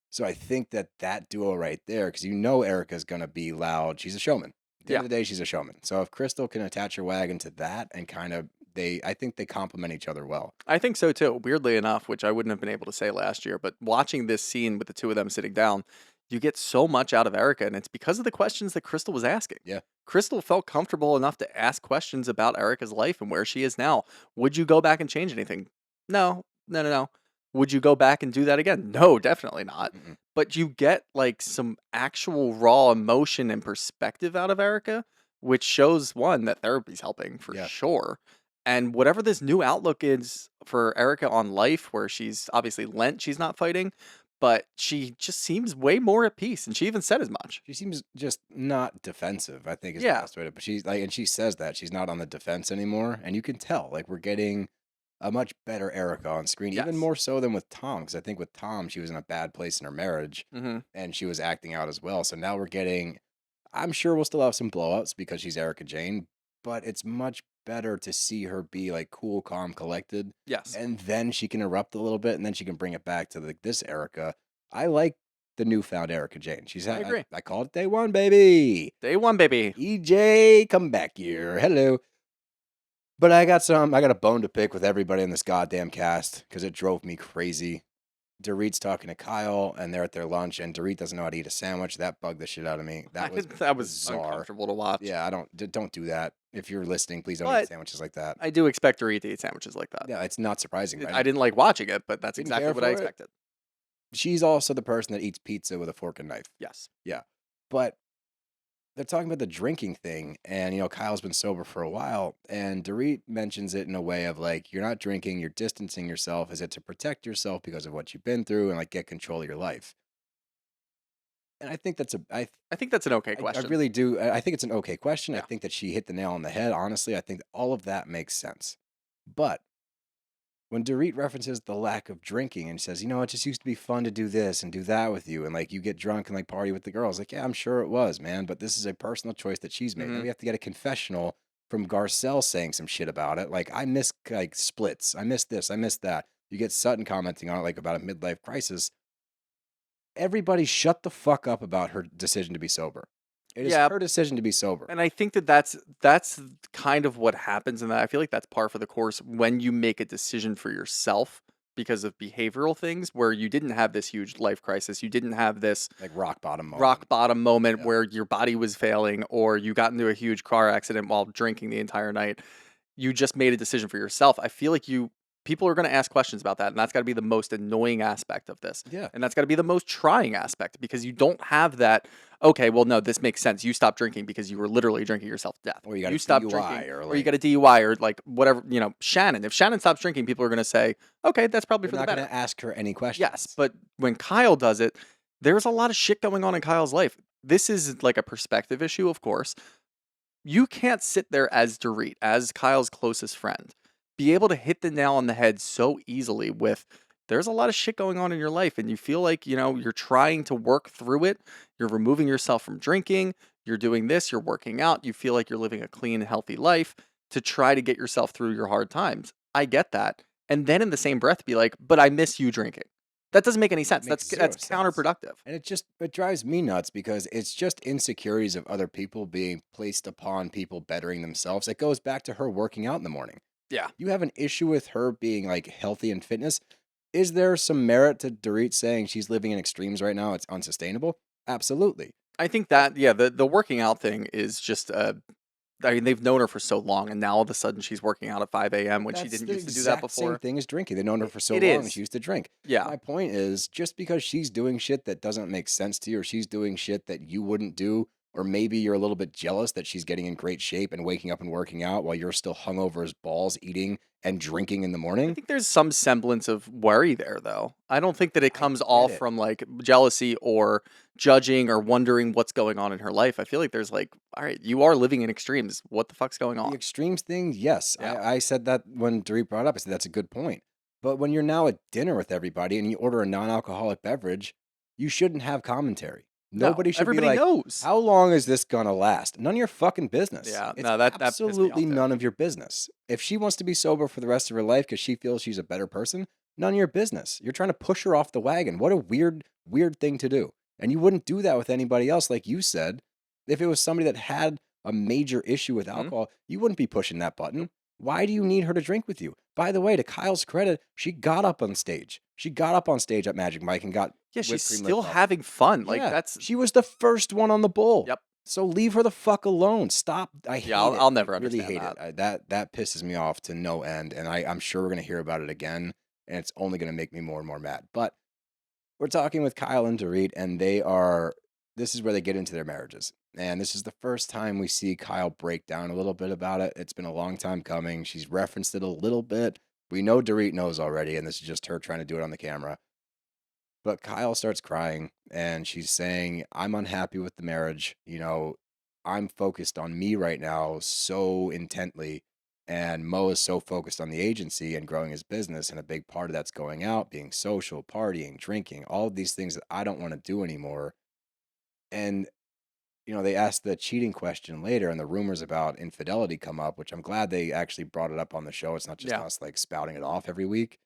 So I think that duo right there, because you know Erika's gonna be loud. She's a showman. At the end of the day, she's a showman. So if Crystal can attach her wagon to that and kind of I think they complement each other well. I think so too. Weirdly enough, which I wouldn't have been able to say last year, but watching this scene with the two of them sitting down, you get so much out of Erika, and it's because of the questions that Crystal was asking. Yeah. Crystal felt comfortable enough to ask questions about Erika's life and where she is now. Would you go back and change anything? No. Would you go back and do that again? No, definitely not. Mm-mm. But you get like some actual raw emotion and perspective out of Erika, which shows one that therapy's helping for Yeah. sure. And whatever this new outlook is for Erika on life, where she's obviously Lent, she's not fighting, but she just seems way more at peace. And she even said as much. She seems just not defensive, I think is Yeah. the best way to. But she's like, and she says that she's not on the defense anymore, and you can tell. Like we're getting a much better Erika on screen, even Yes. more so than with Tom, because I think with Tom she was in a bad place in her marriage, Mm-hmm. and she was acting out as well. So now we're getting. I'm sure we'll still have some blowouts because she's Erika Jane, but it's much better to see her be like cool, calm, collected, Yes. and then she can erupt a little bit, and then she can bring it back to like this Erika. I like the newfound Erika Jane. She's I agree. I call it day one, baby. Day one, baby. EJ, come back here. Hello. But I got a bone to pick with everybody in this goddamn cast because it drove me crazy. Dorit's talking to Kyle, and they're at their lunch, and Dorit doesn't know how to eat a sandwich. That bugged the shit out of me. That was bizarre. uncomfortable to watch. Yeah, don't do that. If you're listening, please don't But eat sandwiches like that. I do expect her to eat sandwiches like that. Yeah, it's not surprising. I didn't like watching it, but that's Didn't exactly care what I for it. expected. She's also the person that eats pizza with a fork and knife. Yes. But they're talking about the drinking thing, and Kyle's been sober for a while, and Dorit mentions it in a way of like, you're not drinking, you're distancing yourself. Is it to protect yourself because of what you've been through and like get control of your life? And I think that's I think that's an okay I question. really do. I think it's an okay question. I Yeah. think that she hit the nail on the head. Honestly, I think that all of that makes sense. But when Dorit references the lack of drinking and says, it just used to be fun to do this and do that with you, and like you get drunk and like party with the girls, like, yeah, I'm sure it was, man, but this is a personal choice that she's made. Now Mhm. we have to get a confessional from Garcelle saying some shit about it. Like, I miss like splits. I miss this. I miss that. You get Sutton commenting on it like about a midlife crisis. Everybody shut the fuck up about her decision to be sober. It is Yeah. her decision to be sober. And I think that's kind of what happens in that. I feel like that's par for the course when you make a decision for yourself because of behavioral things where you didn't have this huge life crisis. You didn't have this Like rock bottom moment. rock bottom moment Yeah. where your body was failing or you got into a huge car accident while drinking the entire night. You just made a decision for yourself. I feel like you people are going to ask questions about that. And that's got to be the most annoying aspect of this. Yeah. And that's got to be the most trying aspect because you don't have that, okay, well, no, this makes sense. You stopped drinking because you were literally drinking yourself to death. Or you got a stopped DUI drinking, or you like- got a DUI or like whatever, Shannon. If Shannon stops drinking, people are going to say, okay, that's probably You're for the not better. going to ask her any questions. Yes, but when Kyle does it, there's a lot of shit going on in Kyle's life. This is like a perspective issue, of course. You can't sit there as Dorit, as Kyle's closest friend, be able to hit the nail on the head so easily with there's a lot of shit going on in your life and you feel like, you're trying to work through it. You're removing yourself from drinking. You're doing this. You're working out. You feel like you're living a clean, healthy life to try to get yourself through your hard times. I get that. And then in the same breath, be like, but I miss you drinking. That doesn't make any sense. Makes That's zero sense. counterproductive. And it drives me nuts because it's just insecurities of other people being placed upon people bettering themselves. It goes back to her working out in the morning. Yeah. You have an issue with her being like healthy and fitness. Is there some merit to Dorit saying she's living in extremes right now? It's unsustainable. Absolutely. I think that, the working out thing is just they've known her for so long, and now all of a sudden she's working out at 5 a.m. when she That's didn't the used to do that exact before. Same thing as drinking. They've known her for so It long. is. She used to drink. Yeah. My point is, just because she's doing shit that doesn't make sense to you, or she's doing shit that you wouldn't do, or maybe you're a little bit jealous that she's getting in great shape and waking up and working out while you're still hungover as balls, eating and drinking in the I morning. think there's some semblance of worry there, though. I don't think that it comes get all it. from like jealousy or judging or wondering what's going on in her life. I feel like there's like, all right, you are living in extremes. What the fuck's going The on? extremes thing, yes. Yeah. I said that when Dorit brought it up. I said that's a good point. But when you're now at dinner with everybody and you order a non-alcoholic beverage, you shouldn't have commentary. Nobody should everybody be like, knows. how long is this gonna last? None of your fucking business. Yeah, It's no, that pissed me off absolutely too. none of your business. If she wants to be sober for the rest of her life because she feels she's a better person, none of your business. You're trying to push her off the wagon. What a weird thing to do. And you wouldn't do that with anybody else, like you said. If it was somebody that had a major issue with alcohol, you wouldn't be pushing that button. Why do you need her to drink with you? By the way, to Kyle's credit, she got up on stage. She got up on stage at Magic Mike and got Yeah, she's whipped cream still licked up. having fun. Like Yeah, that's she was the first one on the bowl. Yep. So leave her the fuck alone. Stop. I hate Yeah, it. I'll never I really understand hate it. That pisses me off to no end, and I'm sure we're gonna hear about it again, and it's only gonna make me more and more mad. But we're talking with Kyle and Dorit, and this is where they get into their marriages. And this is the first time we see Kyle break down a little bit about it. It's been a long time coming. She's referenced it a little bit. We know Dorit knows already, and this is just her trying to do it on the camera. But Kyle starts crying, and she's saying, I'm unhappy with the marriage. I'm focused on me right now so intently, and Mo is so focused on the agency and growing his business, and a big part of that's going out, being social, partying, drinking, all of these things that I don't want to do anymore. And they asked the cheating question later, and the rumors about infidelity come up, which I'm glad they actually brought it up on the show. It's not just Yeah. us like spouting it off every week.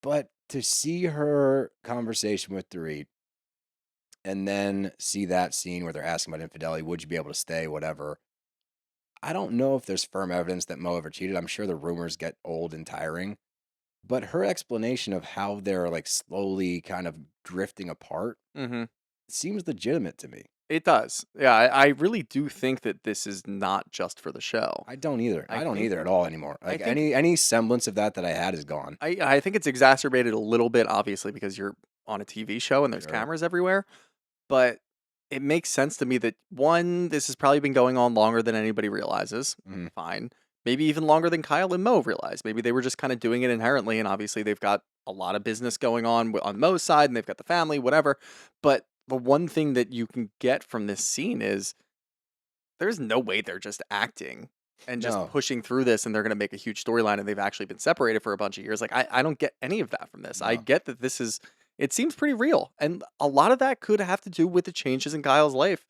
But to see her conversation with Dorit and then see that scene where they're asking about infidelity, would you be able to stay, whatever. I don't know if there's firm evidence that Mo ever cheated. I'm sure the rumors get old and tiring. But her explanation of how they're like slowly kind of drifting apart Mm-hmm. seems legitimate to me. It does. Yeah, I really do think that this is not just for the show. I don't either. I I don't think- either at all anymore. I Like think- any semblance of that I had is gone. I think it's exacerbated a little bit, obviously, because you're on a TV show and there's Sure. cameras everywhere. But it makes sense to me that, one, this has probably been going on longer than anybody realizes. Mhm. Fine. Maybe even longer than Kyle and Mo realized. Maybe they were just kind of doing it inherently, and obviously they've got a lot of business going on Mo's side, and they've got the family, whatever. But the one thing that you can get from this scene is there's no way they're just acting and just No. pushing through this and they're going to make a huge storyline and they've actually been separated for a bunch of years. Like, I don't get any of that from this. I No. get that it seems pretty real. And a lot of that could have to do with the changes in Kyle's life.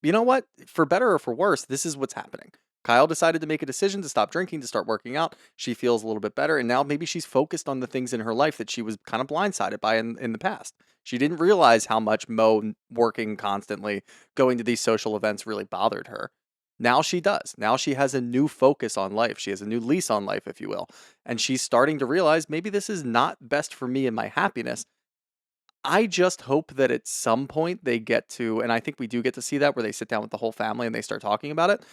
You know what? For better or for worse, this is what's happening. Kyle decided to make a decision to stop drinking, to start working out. She feels a little bit better. And now maybe she's focused on the things in her life that she was kind of blindsided by in the past. She didn't realize how much Mo working constantly, going to these social events really bothered her. Now she does. Now she has a new focus on life. She has a new lease on life, if you will. And she's starting to realize maybe this is not best for me and my happiness. I just hope that at some point they get to, and I think we do get to see that, where they sit down with the whole family and they start talking about it.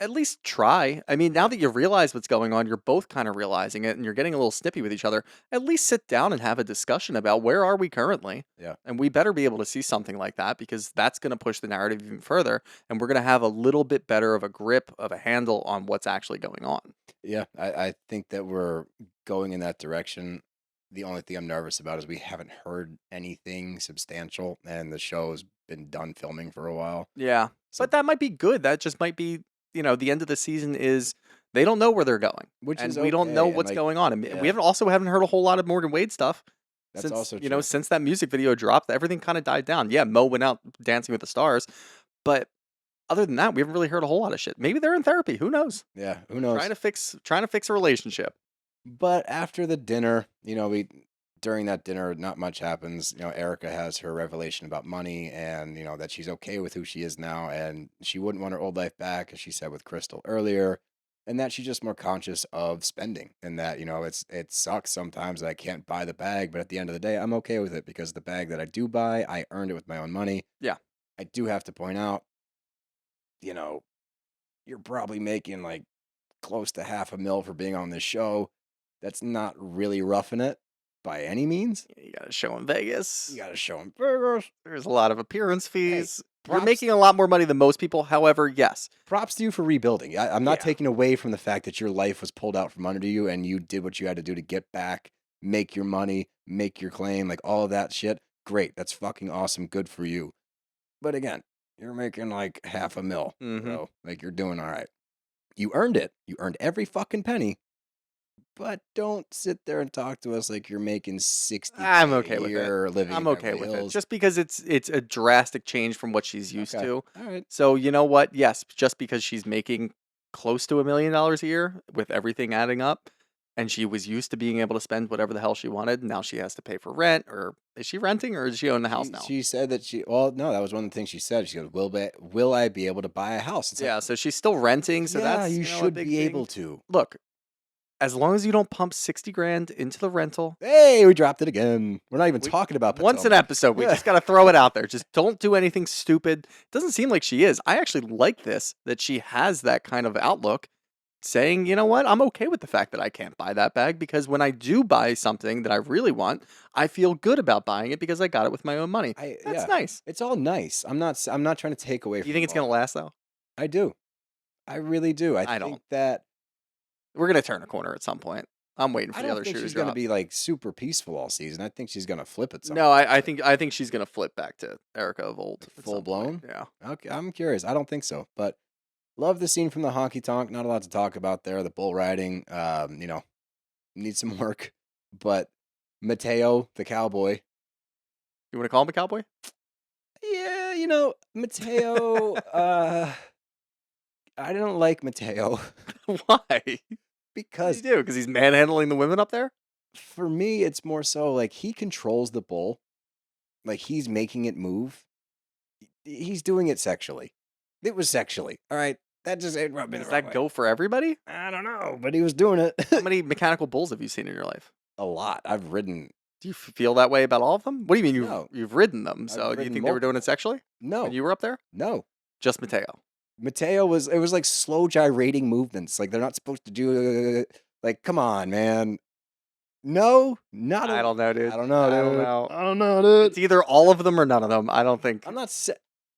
at least try. I mean, now that you realize what's going on, you're both kind of realizing it and you're getting a little snippy with each other. At least sit down and have a discussion about where are we currently. Yeah. And we better be able to see something like that because that's going to push the narrative even further. And we're going to have a little bit better of a grip, of a handle on what's actually going on. Yeah, I think that we're going in that direction. The only thing I'm nervous about is we haven't heard anything substantial, and the show's been done filming for a while. Yeah. So, But that might be good. That just might be, the end of the season is they don't know where they're going. which And is we don't okay. know And what's like, going on. And we yeah, haven't heard a whole lot of Morgan Wade stuff that's since, also true. since that music video dropped. Everything kind of died down. Yeah, Mo went out Dancing with the Stars. But other than that, we haven't really heard a whole lot of shit. Maybe they're in therapy. Who knows? Yeah, who knows? Trying to fix a relationship. But after the dinner, during that dinner, not much happens. Erika has her revelation about money and, that she's okay with who she is now and she wouldn't want her old life back, as she said with Crystal earlier, and that she's just more conscious of spending and that, it sucks sometimes that I can't buy the bag, but at the end of the day, I'm okay with it because the bag that I do buy, I earned it with my own money. Yeah. I do have to point out, you're probably making like close to $500,000 for being on this show. That's not really roughing it by any means. You got to show in Vegas. You got to show them burgers. There's a lot of appearance fees. You're props- making a lot more money than most people. However, yes. Props to you for rebuilding. I'm not Yeah. taking away from the fact that your life was pulled out from under you and you did what you had to do to get back, make your money, make your claim, like all of that shit. Great. That's fucking awesome. Good for you. But again, you're making like $500,000, bro. Like you're doing all right. You earned it. You earned every fucking penny. But don't sit there and talk to us like you're making 60 I'm okay a with year it. living I'm in okay Beverly with it. Hills. Just because it's a drastic change from what she's used Okay. to. All right. So you know what? Yes, just because she's making close to $1 million a year with everything adding up, and she was used to being able to spend whatever the hell she wanted, now she has to pay for rent. Or is she renting, or does she own the house now? She said that no, that was one of the things she said. She goes, will I be able to buy a house? It's Yeah, like, so she's still renting. So yeah, that's you a should big be thing. able to. Look, as long as you don't pump 60 grand into the rental. Hey, we dropped it again. We're not even talking about Once an Potomac. episode. We Yeah. just got to throw it out there. Just don't do anything stupid. Doesn't seem like she is. I actually like this, that she has that kind of outlook, saying, you know what, I'm okay with the fact that I can't buy that bag because when I do buy something that I really want, I feel good about buying it because I got it with my own money. That's nice. It's all nice. I'm not trying to take away Do from you think it's going to last, though? I do. I really do. I think don't. that We're going to turn a corner at some point. I'm waiting for I the don't other think shoes she's to going to drop. be like super peaceful all season. I think she's going to flip it. No, I think she's going to flip back to Erika of old. at Full some point. blown? Yeah. Okay, I'm curious. I don't think so, but love the scene from the honky tonk. Not a lot to talk about there. The bull riding, needs some work. But Mateo, the cowboy. You want to call him a cowboy? Yeah, Mateo. I don't like Mateo Why? What does because he do? Because he's manhandling the women up there? for me, it's more so like he controls the bull, like he's making it move. He's doing it sexually. It was sexually. All right, that just it rubbed me the Does wrong that way. go for everybody? I don't know, but he was doing it How many mechanical bulls have you seen in your life? a lot. I've ridden. Do you feel that way about all of them? What do you mean No. you've ridden them? I've So do you ridden think they were doing it sexually No, when you were up there? no. Just Mateo. Mateo it was like slow gyrating movements. Like they're not supposed to do. Like, come on, man. No, not. I don't know, dude. I don't know, dude. I don't know. I don't know, dude. It's either all of them or none of them. I don't think. I'm not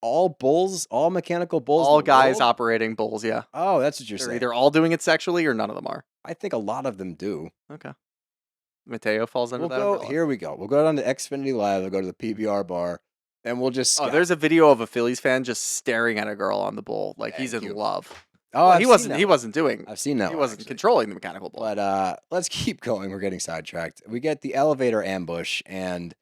all bulls, all mechanical bulls. in All the guys world? operating bulls, yeah. Oh, that's what you're They're saying. either all doing it sexually or none of them are. I think a lot of them do. Okay. Mateo falls under We'll that go. umbrella. Here we go. We'll go down to Xfinity Live. We'll go to the PBR bar, and we'll just. Oh, scout. there's a video of a Phillies fan just staring at a girl on the bull, like he's in Thank you. love. Oh, Well, I've he seen wasn't. that He one. wasn't doing. I've seen that. He one, wasn't actually. controlling the mechanical bull. But let's keep going. We're getting sidetracked. We get the elevator ambush, and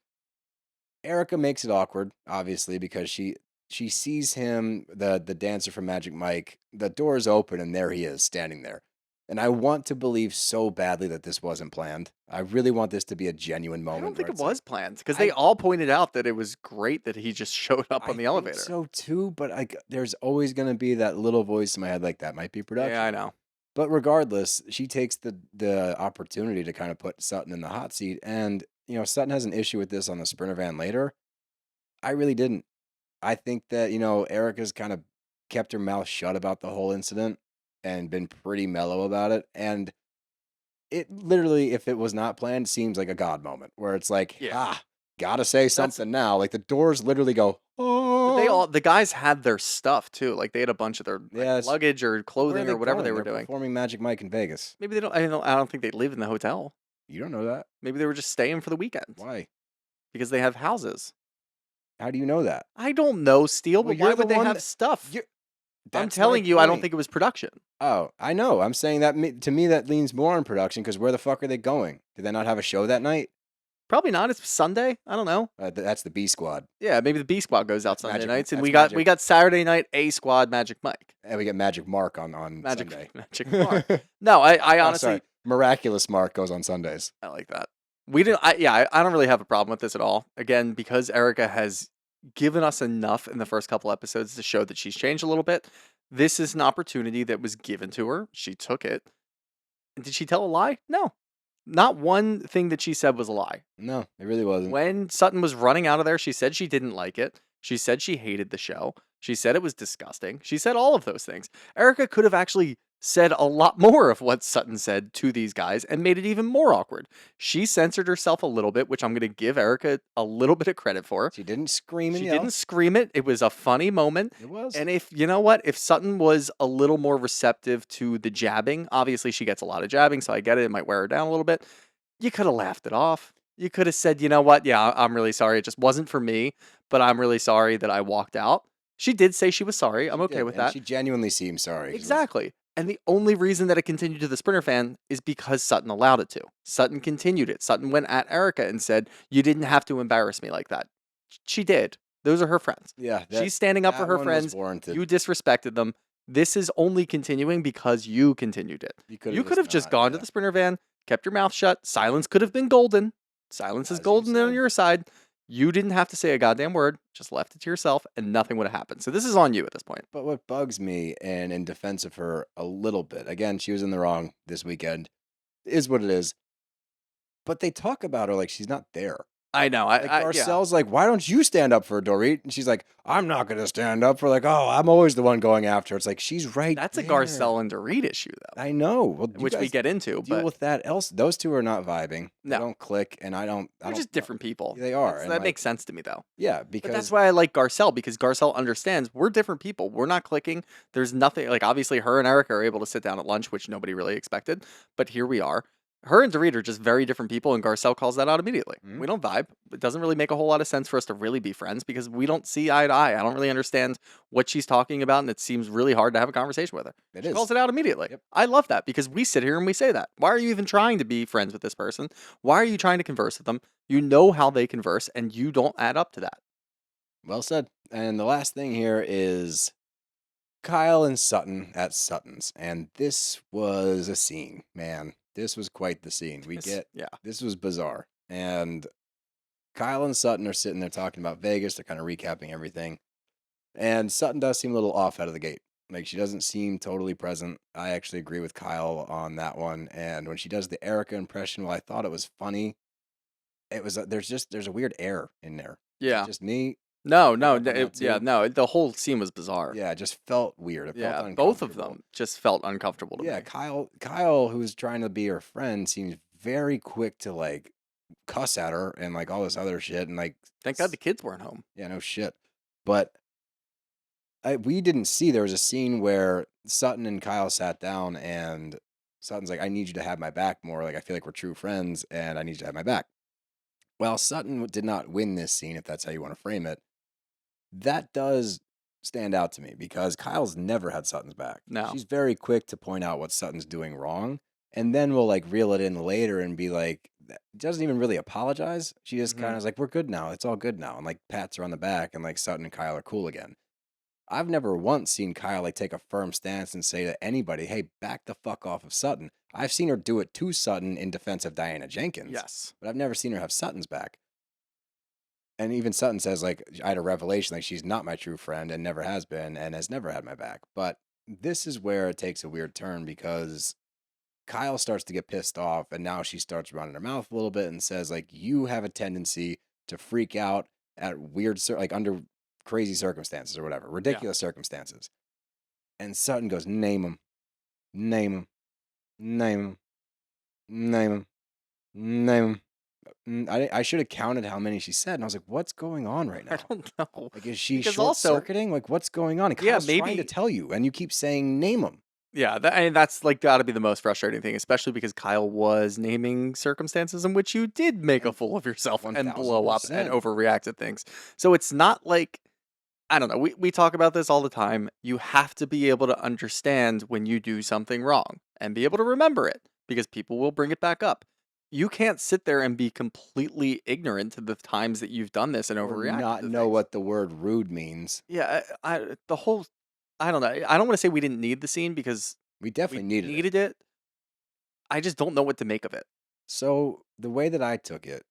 Erika makes it awkward, obviously, because she sees him, the dancer from Magic Mike. The door is open, and there he is, standing there. And I want to believe so badly that this wasn't planned. I really want this to be a genuine moment. I don't think where it it's like, was planned because they all pointed out that it was great that he just showed up I on the think elevator. so too, but there's always going to be that little voice in my head like that might be production. Yeah, I know. But regardless, she takes the opportunity to kind of put Sutton in the hot seat. And, Sutton has an issue with this on the Sprinter van later. I really didn't. I think that, Erika's kind of kept her mouth shut about the whole incident. and been pretty mellow about it. And it literally, if it was not planned, seems like a God moment where it's like, gotta say something now. Like the doors literally go, oh. The guys had their stuff too. Like they had a bunch of their luggage or clothing or whatever they were doing. Performing Magic Mike in Vegas. Maybe they don't. I don't think they live in the hotel. You don't know that. Maybe they were just staying for the weekend. Why? Because they have houses. How do you know that? I don't know, Steele. But why would they have stuff? I'm telling you, I don't think it was production. Oh, I know. I'm saying that to me that leans more on production because where the fuck are they going? Did they not have a show that night? Probably not. It's Sunday. I don't know. That's the B Squad. Yeah, maybe the B Squad goes out Sunday nights, and we got Saturday night A Squad Magic Mike, and we get Magic Mark on Sunday. Magic Mark. No, I honestly Miraculous Mark goes on Sundays. I like that. We didn't. I don't really have a problem with this at all. Again, because Erika has given us enough in the first couple episodes to show that she's changed a little bit. This is an opportunity that was given to her. She took it. Did she tell a lie? No. Not one thing that she said was a lie. No, it really wasn't. When Sutton was running out of there, she said she didn't like it. She said she hated the show. She said it was disgusting. She said all of those things. Erika could have actually said a lot more of what Sutton said to these guys and made it even more awkward. She censored herself a little bit, which I'm going to give Erika a little bit of credit for. She didn't scream and She yell. didn't scream it. It was a funny moment. It was. And if, you know what, if Sutton was a little more receptive to the jabbing, obviously she gets a lot of jabbing, so I get it. It might wear her down a little bit. You could have laughed it off. You could have said, you know what, yeah, I'm really sorry. It just wasn't for me, but I'm really sorry that I walked out. She did say she was sorry. I'm okay with that. She genuinely seemed sorry. Exactly. And the only reason that it continued to the Sprinter fan is because Sutton allowed it to. Sutton continued it. Sutton went at Erika and said, you didn't have to embarrass me like that. She did. Those are her friends. Yeah. She's standing up for her friends. You disrespected them. This is only continuing because you continued it. You could have just gone to the Sprinter van, kept your mouth shut. Silence could have been golden. Silence is golden on your side. You didn't have to say a goddamn word. Just left it to yourself, and nothing would have happened. So this is on you at this point. But what bugs me, and in defense of her a little bit, again, she was in the wrong this weekend, is what it is. But they talk about her like she's not there. I know. Garcelle's like, why don't you stand up for Dorit? And she's like, I'm not going to stand up for I'm always the one going after her. It's like, she's right That's there. A Garcelle and Dorit issue, though. I know. Well, which we get into. Deal with that. Those two are not vibing. No. They don't click, and They're just different people. They are. That makes sense to me, though. Yeah, because... But that's why I like Garcelle, because Garcelle understands we're different people. We're not clicking. There's nothing... obviously, her and Erika are able to sit down at lunch, which nobody really expected. But here we are. Her and Dorit are just very different people, and Garcelle calls that out immediately. Mm-hmm. We don't vibe. It doesn't really make a whole lot of sense for us to really be friends because we don't see eye to eye. I don't really understand what she's talking about, and it seems really hard to have a conversation with her. She calls it out immediately. Yep. I love that because we sit here and we say that. Why are you even trying to be friends with this person? Why are you trying to converse with them? You know how they converse, and you don't add up to that. Well said. And the last thing here is Kyle and Sutton at Sutton's, and this was a scene, man. This was quite the scene. This was bizarre. And Kyle and Sutton are sitting there talking about Vegas. They're kind of recapping everything. And Sutton does seem a little off out of the gate. She doesn't seem totally present. I actually agree with Kyle on that one. And when she does the Erika impression, I thought it was funny. It was there's a weird air in there. Yeah. Just me. No. The whole scene was bizarre. Yeah, it just felt weird. It felt uncomfortable. Both of them just felt uncomfortable to me. Yeah, Kyle, who's trying to be her friend, seems very quick to cuss at her and all this other shit and Thank God the kids weren't home. Yeah, no shit. But we didn't see there was a scene where Sutton and Kyle sat down and Sutton's like, I need you to have my back more. I feel like we're true friends and I need you to have my back. Well, Sutton did not win this scene, if that's how you want to frame it. That does stand out to me because Kyle's never had Sutton's back. No. She's very quick to point out what Sutton's doing wrong, and then we'll reel it in later and be doesn't even really apologize. She just kind of is we're good now. It's all good now. And pats her on the back and Sutton and Kyle are cool again. I've never once seen Kyle take a firm stance and say to anybody, hey, back the fuck off of Sutton. I've seen her do it to Sutton in defense of Diana Jenkins. Yes. But I've never seen her have Sutton's back. And even Sutton says, I had a revelation, she's not my true friend and never has been and has never had my back. But this is where it takes a weird turn because Kyle starts to get pissed off and now she starts running her mouth a little bit and says, you have a tendency to freak out at weird, under crazy circumstances or whatever, ridiculous circumstances. And Sutton goes, name them. Name him. Name him. Name him. Name him. I should have counted how many she said, and I was like, "What's going on right I now? don't know. Like, is she Because short also, circuiting? Like, what's going on?" And yeah, Kyle's trying to maybe, tell you, and you keep saying, "Name him." yeah, and that's like got to be the most frustrating thing, especially because Kyle was naming circumstances in which you did make a And fool of yourself and blow up and 1000%. overreact to things. So it's not like, I don't know. We talk about this all the time. You have to be able to understand when you do something wrong and be able to remember it because people will bring it back up. You can't sit there and be completely ignorant to the times that you've done this and Or overreacted not to know things. what the word rude means. Yeah, the whole, I don't know. I don't want to say we didn't need the scene because We we definitely needed it. needed it. I just don't know what to make of it. So the way that I took it,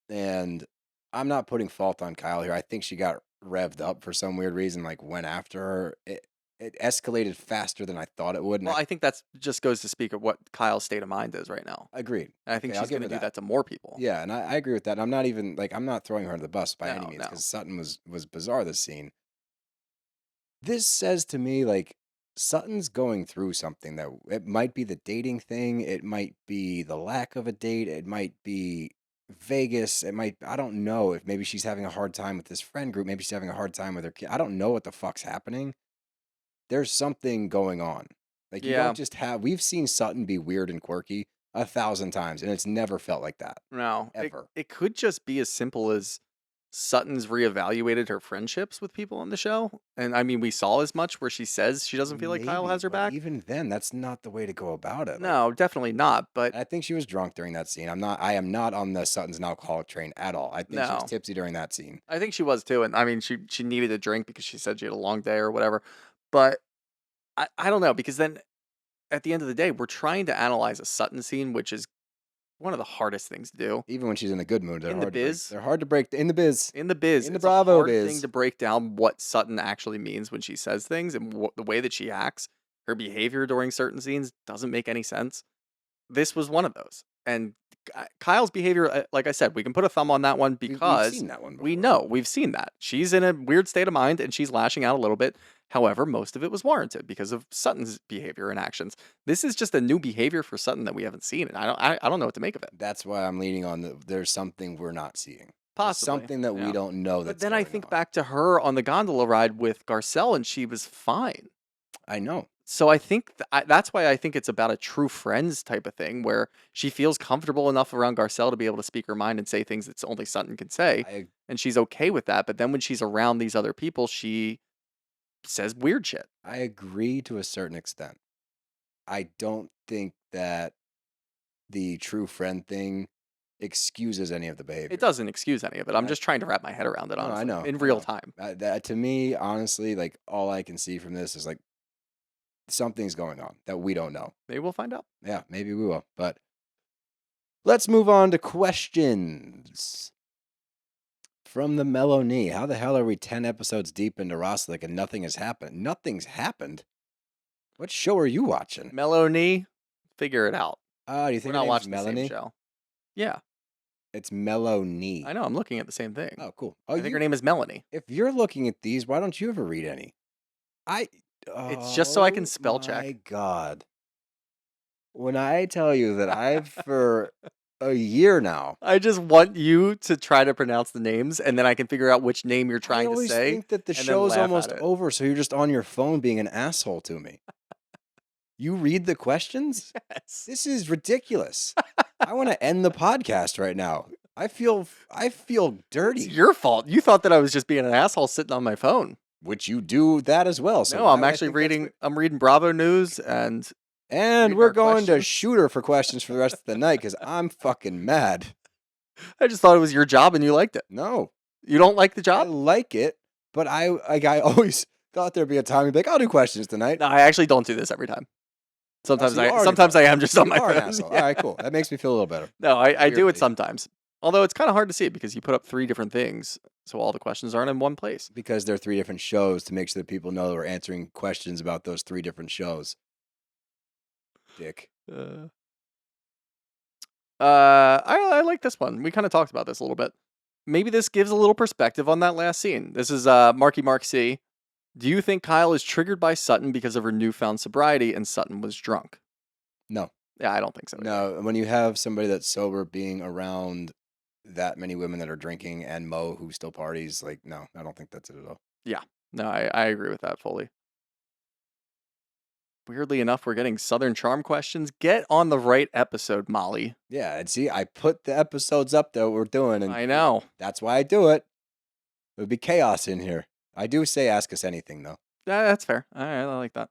and I'm not putting fault on Kyle here. I think she got revved up for some weird reason, like went after her. It escalated faster than I thought it would. And Well, I think that's just goes to speak of what Kyle's state of mind is right now. agreed. And I think Okay, I'll she's give going to her do that to more people. Yeah, and I agree with that. And I'm not even like I'm not throwing her under the bus by any No, means no. because Sutton was bizarre this scene. This says to me like Sutton's going through something that it might be the dating thing, it might be the lack of a date, it might be Vegas, it might I don't know if maybe she's having a hard time with this friend group, maybe she's having a hard time with her kid. I don't know what the fuck's happening. There's something going on. Like you Yeah. don't just have we've seen Sutton be weird and quirky 1,000 times and it's never felt like that. No, Ever. it could just be as simple as Sutton's reevaluated her friendships with people on the show. And I mean, we saw as much where she says she doesn't feel like Kyle Maybe, has her but back. even then, that's not the way to go about it. Like, No, definitely not. But I think she was drunk during that scene. I am not on the Sutton's an alcoholic train at all. I think she was No. tipsy during that scene. I think she was too. And I mean, she needed a drink because she said she had a long day or whatever. But I don't know, because then at the end of the day, we're trying to analyze a Sutton scene, which is one of the hardest things to do. Even when she's in a good mood, they're In the hard to break. biz. They're hard to break in the biz. In the biz, In the it's a Bravo hard biz. thing to break down what Sutton actually means when she says things and the way that she acts. Her behavior during certain scenes doesn't make any sense. This was one of those. And Kyle's behavior, like I said, we can put a thumb on that one We've because seen that one before. we know, we've seen that. She's in a weird state of mind and she's lashing out a little bit. However, most of it was warranted because of Sutton's behavior and actions. This is just a new behavior for Sutton that we haven't seen, and I don't know what to make of it. That's why I'm leaning on there's something we're not seeing. There's Possibly something that we yeah. don't know. But That's then I going think on. back to her on the gondola ride with Garcelle, and she was fine. I know. So I think that's why I think it's about a true friends type of thing, where she feels comfortable enough around Garcelle to be able to speak her mind and say things that only Sutton can say, and she's okay with that. But then when she's around these other people, she says weird shit. I agree to a certain extent. I don't think that the true friend thing excuses any of the behavior. It doesn't excuse any of it. I'm just trying to wrap my head around it, No, honestly, I know. in I real know. time. That to me, honestly, like all I can see from this is like something's going on that we don't know. Maybe we'll find out. Yeah, maybe we will. But let's move on to questions. From the Mellow Knee, how the hell are we 10 episodes deep into RHOSLC and nothing has happened? Nothing's happened? What show are you watching? Melanie, figure it out. Oh, do you We're think not her name's watching Melanie? the same show. Yeah, It's Mellow Knee. I know. I'm looking at the same thing. Oh, cool. Oh, I think her name is Melanie. If you're looking at these, why don't you ever read any? It's just so I can spell My check. God. When I tell you that I've for a year now, I just want you to try to pronounce the names, and then I can figure out which name you're I trying to always say. think that the and then show's laugh at almost it. over, so you're just on your phone being an asshole to me. You read the questions? Yes. This is ridiculous. I want to end the podcast right now. I feel dirty. It's your fault. You thought that I was just being an asshole sitting on my phone. Which you do that as well. So No, why I'm would I actually think that's reading. what- I'm reading Bravo News, and And reading we're our going to questions. Shooter for questions for the rest of the night because I'm fucking mad. I just thought it was your job, and you liked it. No, You don't like the I job? like it, but I always thought there'd be a time you'd be like, I'll do questions tonight. No, I actually don't do this every time. Sometimes so you are sometimes I am just on You my are an phone. asshole. Yeah. All right, cool. That makes me feel a little better. No, I do Weirdly. it sometimes. Although it's kind of hard to see it because you put up 3 different things, so all the questions aren't in one place. Because there are 3 different shows to make sure that people know that we're answering questions about those 3 different shows. Dick. I like this one. We kind of talked about this a little bit. Maybe this gives a little perspective on that last scene. This is Marky Mark C. Do you think Kyle is triggered by Sutton because of her newfound sobriety and Sutton was drunk? No. Yeah, I don't think so. No, when you have somebody that's sober being around that many women that are drinking and Mo who still parties, like, no, I don't think that's it at all. Yeah. No, I agree with that fully. Weirdly enough, we're getting Southern Charm questions. Get on the right episode, Molly. Yeah, and see, I put the episodes up that we're doing, and I know. that's why I do it. It would be chaos in here. I do say ask us anything, though. That's fair. All right, I like that.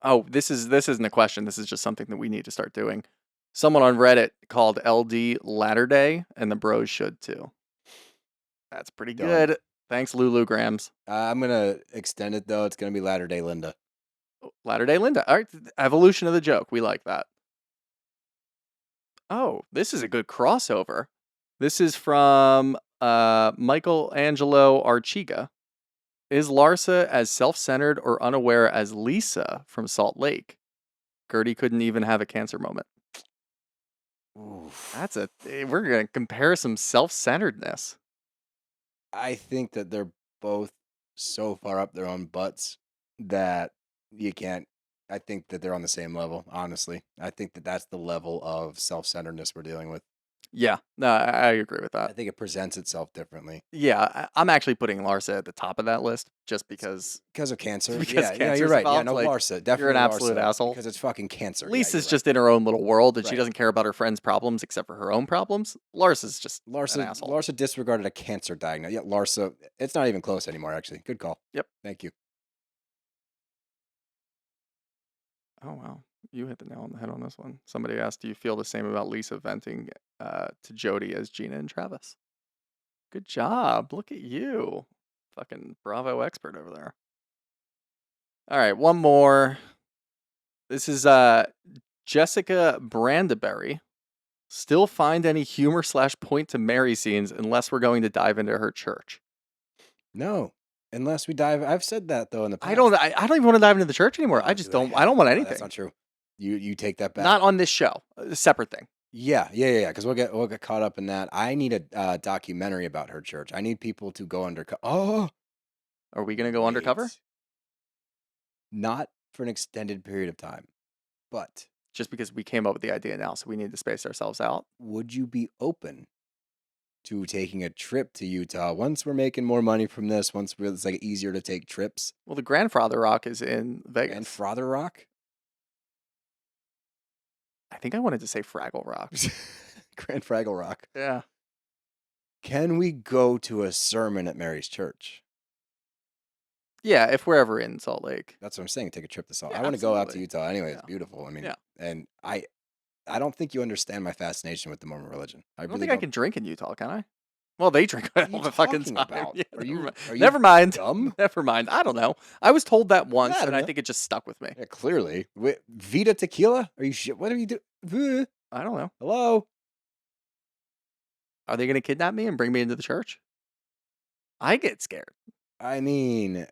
Oh, this isn't a question. This is just something that we need to start doing. Someone on Reddit called LD Latter Day, and the bros should too. That's pretty Done. good. Thanks, Lulu Grams. I'm going to extend it, though. It's going to be Latter Day Linda. Latter Day Linda. All right, evolution of the joke. We like that. Oh, this is a good crossover. This is from Michelangelo Archiga. Is Larsa as self-centered or unaware as Lisa from Salt Lake? Guerdy couldn't even have a cancer moment. Oof. We're going to compare some self-centeredness. I think that they're both so far up their own butts that you can't. I think that they're on the same level, honestly. I think that that's the level of self-centeredness we're dealing with. Yeah, no, I agree with I that. think it presents itself differently. Yeah, I'm actually putting Larsa at the top of that list just because Because of cancer? Because yeah, cancer's you're right. Yeah, involved, no, like, Larsa. Definitely you're an absolute Larsa, asshole. Because it's fucking cancer. Yeah, Lisa's you're just in her own little world and she Right. doesn't care about her friends' problems except for her own problems. Larsa's just right. an asshole. Larsa disregarded a cancer diagnosis. Yeah, Larsa. It's not even close anymore, actually. Good call. Yep. Thank you. Oh, wow. You hit the nail on the head on this one. Somebody asked, do you feel the same about Lisa venting to Jody as Gina and Travis? Good job. Look at you. Fucking Bravo expert over there. All right, one more. This is Jessica Brandeberry. Still find any humor / point to Mary scenes unless we're going to dive into her church. No. Unless we dive. I've said that, though, in the past. I don't even want to dive into the church anymore. No, I just dude, don't. have I don't want to. anything. That's not true. You take that back. Not on this show. A separate thing. Yeah. Because we'll get caught up in that. I need a documentary about her church. I need people to go undercover. Oh, Are we going to go undercover? wait. Not for an extended period of time, but Just because we came up with the idea now, so we need to space ourselves out. would you be open to taking a trip to Utah once we're making more money from this? Once it's like easier to take trips. Well, the Grandfather Rock is in Vegas. And Frother Rock, I think I wanted to say Fraggle Rock. Grand Fraggle Rock. Yeah. Can we go to a sermon at Mary's church? Yeah, if we're ever in Salt Lake. That's what I'm saying. Take a trip to Salt. Yeah, I want to go out to absolutely. Utah anyway. It's Yeah. beautiful. I mean, Yeah. and I don't think you understand my fascination with the Mormon religion. I don't really think I can drink in Utah, can I? Well, they drink What are all you the fucking talking time. about? Yeah, Are you never mind. dumb? Never mind. I don't know. I was told that once, I don't and I know. think it just stuck with me. Yeah, clearly. Vita tequila? Are you shit? What are you doing? I don't know. Hello? Are they going to kidnap me and bring me into the church? I get scared. I mean,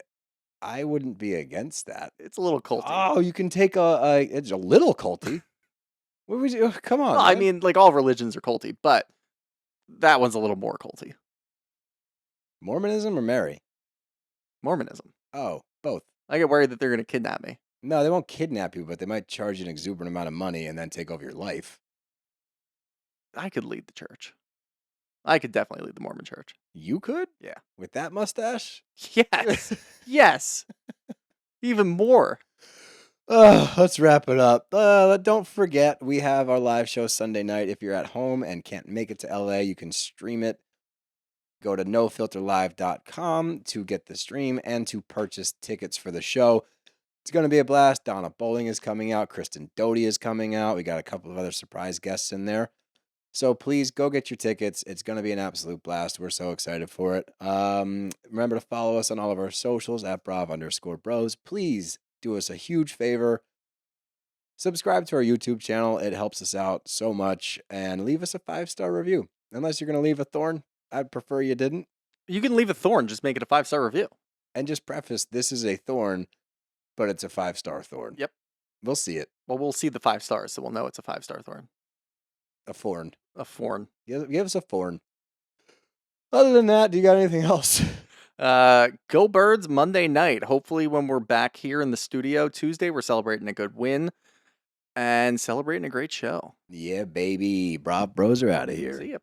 I wouldn't be against that. It's a little culty. Oh, you can take it's a little culty. What would you? Come on. Well, I man. mean, like all religions are culty, but that one's a little more culty. Mormonism or Mary? Mormonism. Oh, both. I get worried that they're going to kidnap me. No, they won't kidnap you, but they might charge you an exuberant amount of money and then take over your life. I could lead the church. I could definitely lead the Mormon church. You could? Yeah. With that mustache? Yes. Yes. Even more. Let's wrap it up. Don't forget, we have our live show Sunday night. If you're at home and can't make it to LA, you can stream it. Go to nofilterlive.com to get the stream and to purchase tickets for the show. It's going to be a blast. Donna Bowling is coming out. Kristen Doty is coming out. We got a couple of other surprise guests in there. So please go get your tickets. It's going to be an absolute blast. We're so excited for it. Remember to follow us on all of our socials at @brav_bros. Please do us a huge favor. Subscribe to our YouTube channel. It helps us out so much. And leave us a 5-star review. Unless you're going to leave a Thorn, I'd prefer you didn't. You can leave a Thorn, just make it a 5-star review. And just preface, this is a Thorn, but it's a 5-star Thorn. Yep. We'll see it. Well, we'll see the 5 stars, so we'll know it's a 5-star Thorn. A Thorn. A Thorn. Give us a Thorn. Other than that, do you got anything else? Go Birds Monday night. Hopefully, when we're back here in the studio Tuesday, we're celebrating a good win and celebrating a great show. Yeah, baby. BravBros are out of here. See ya.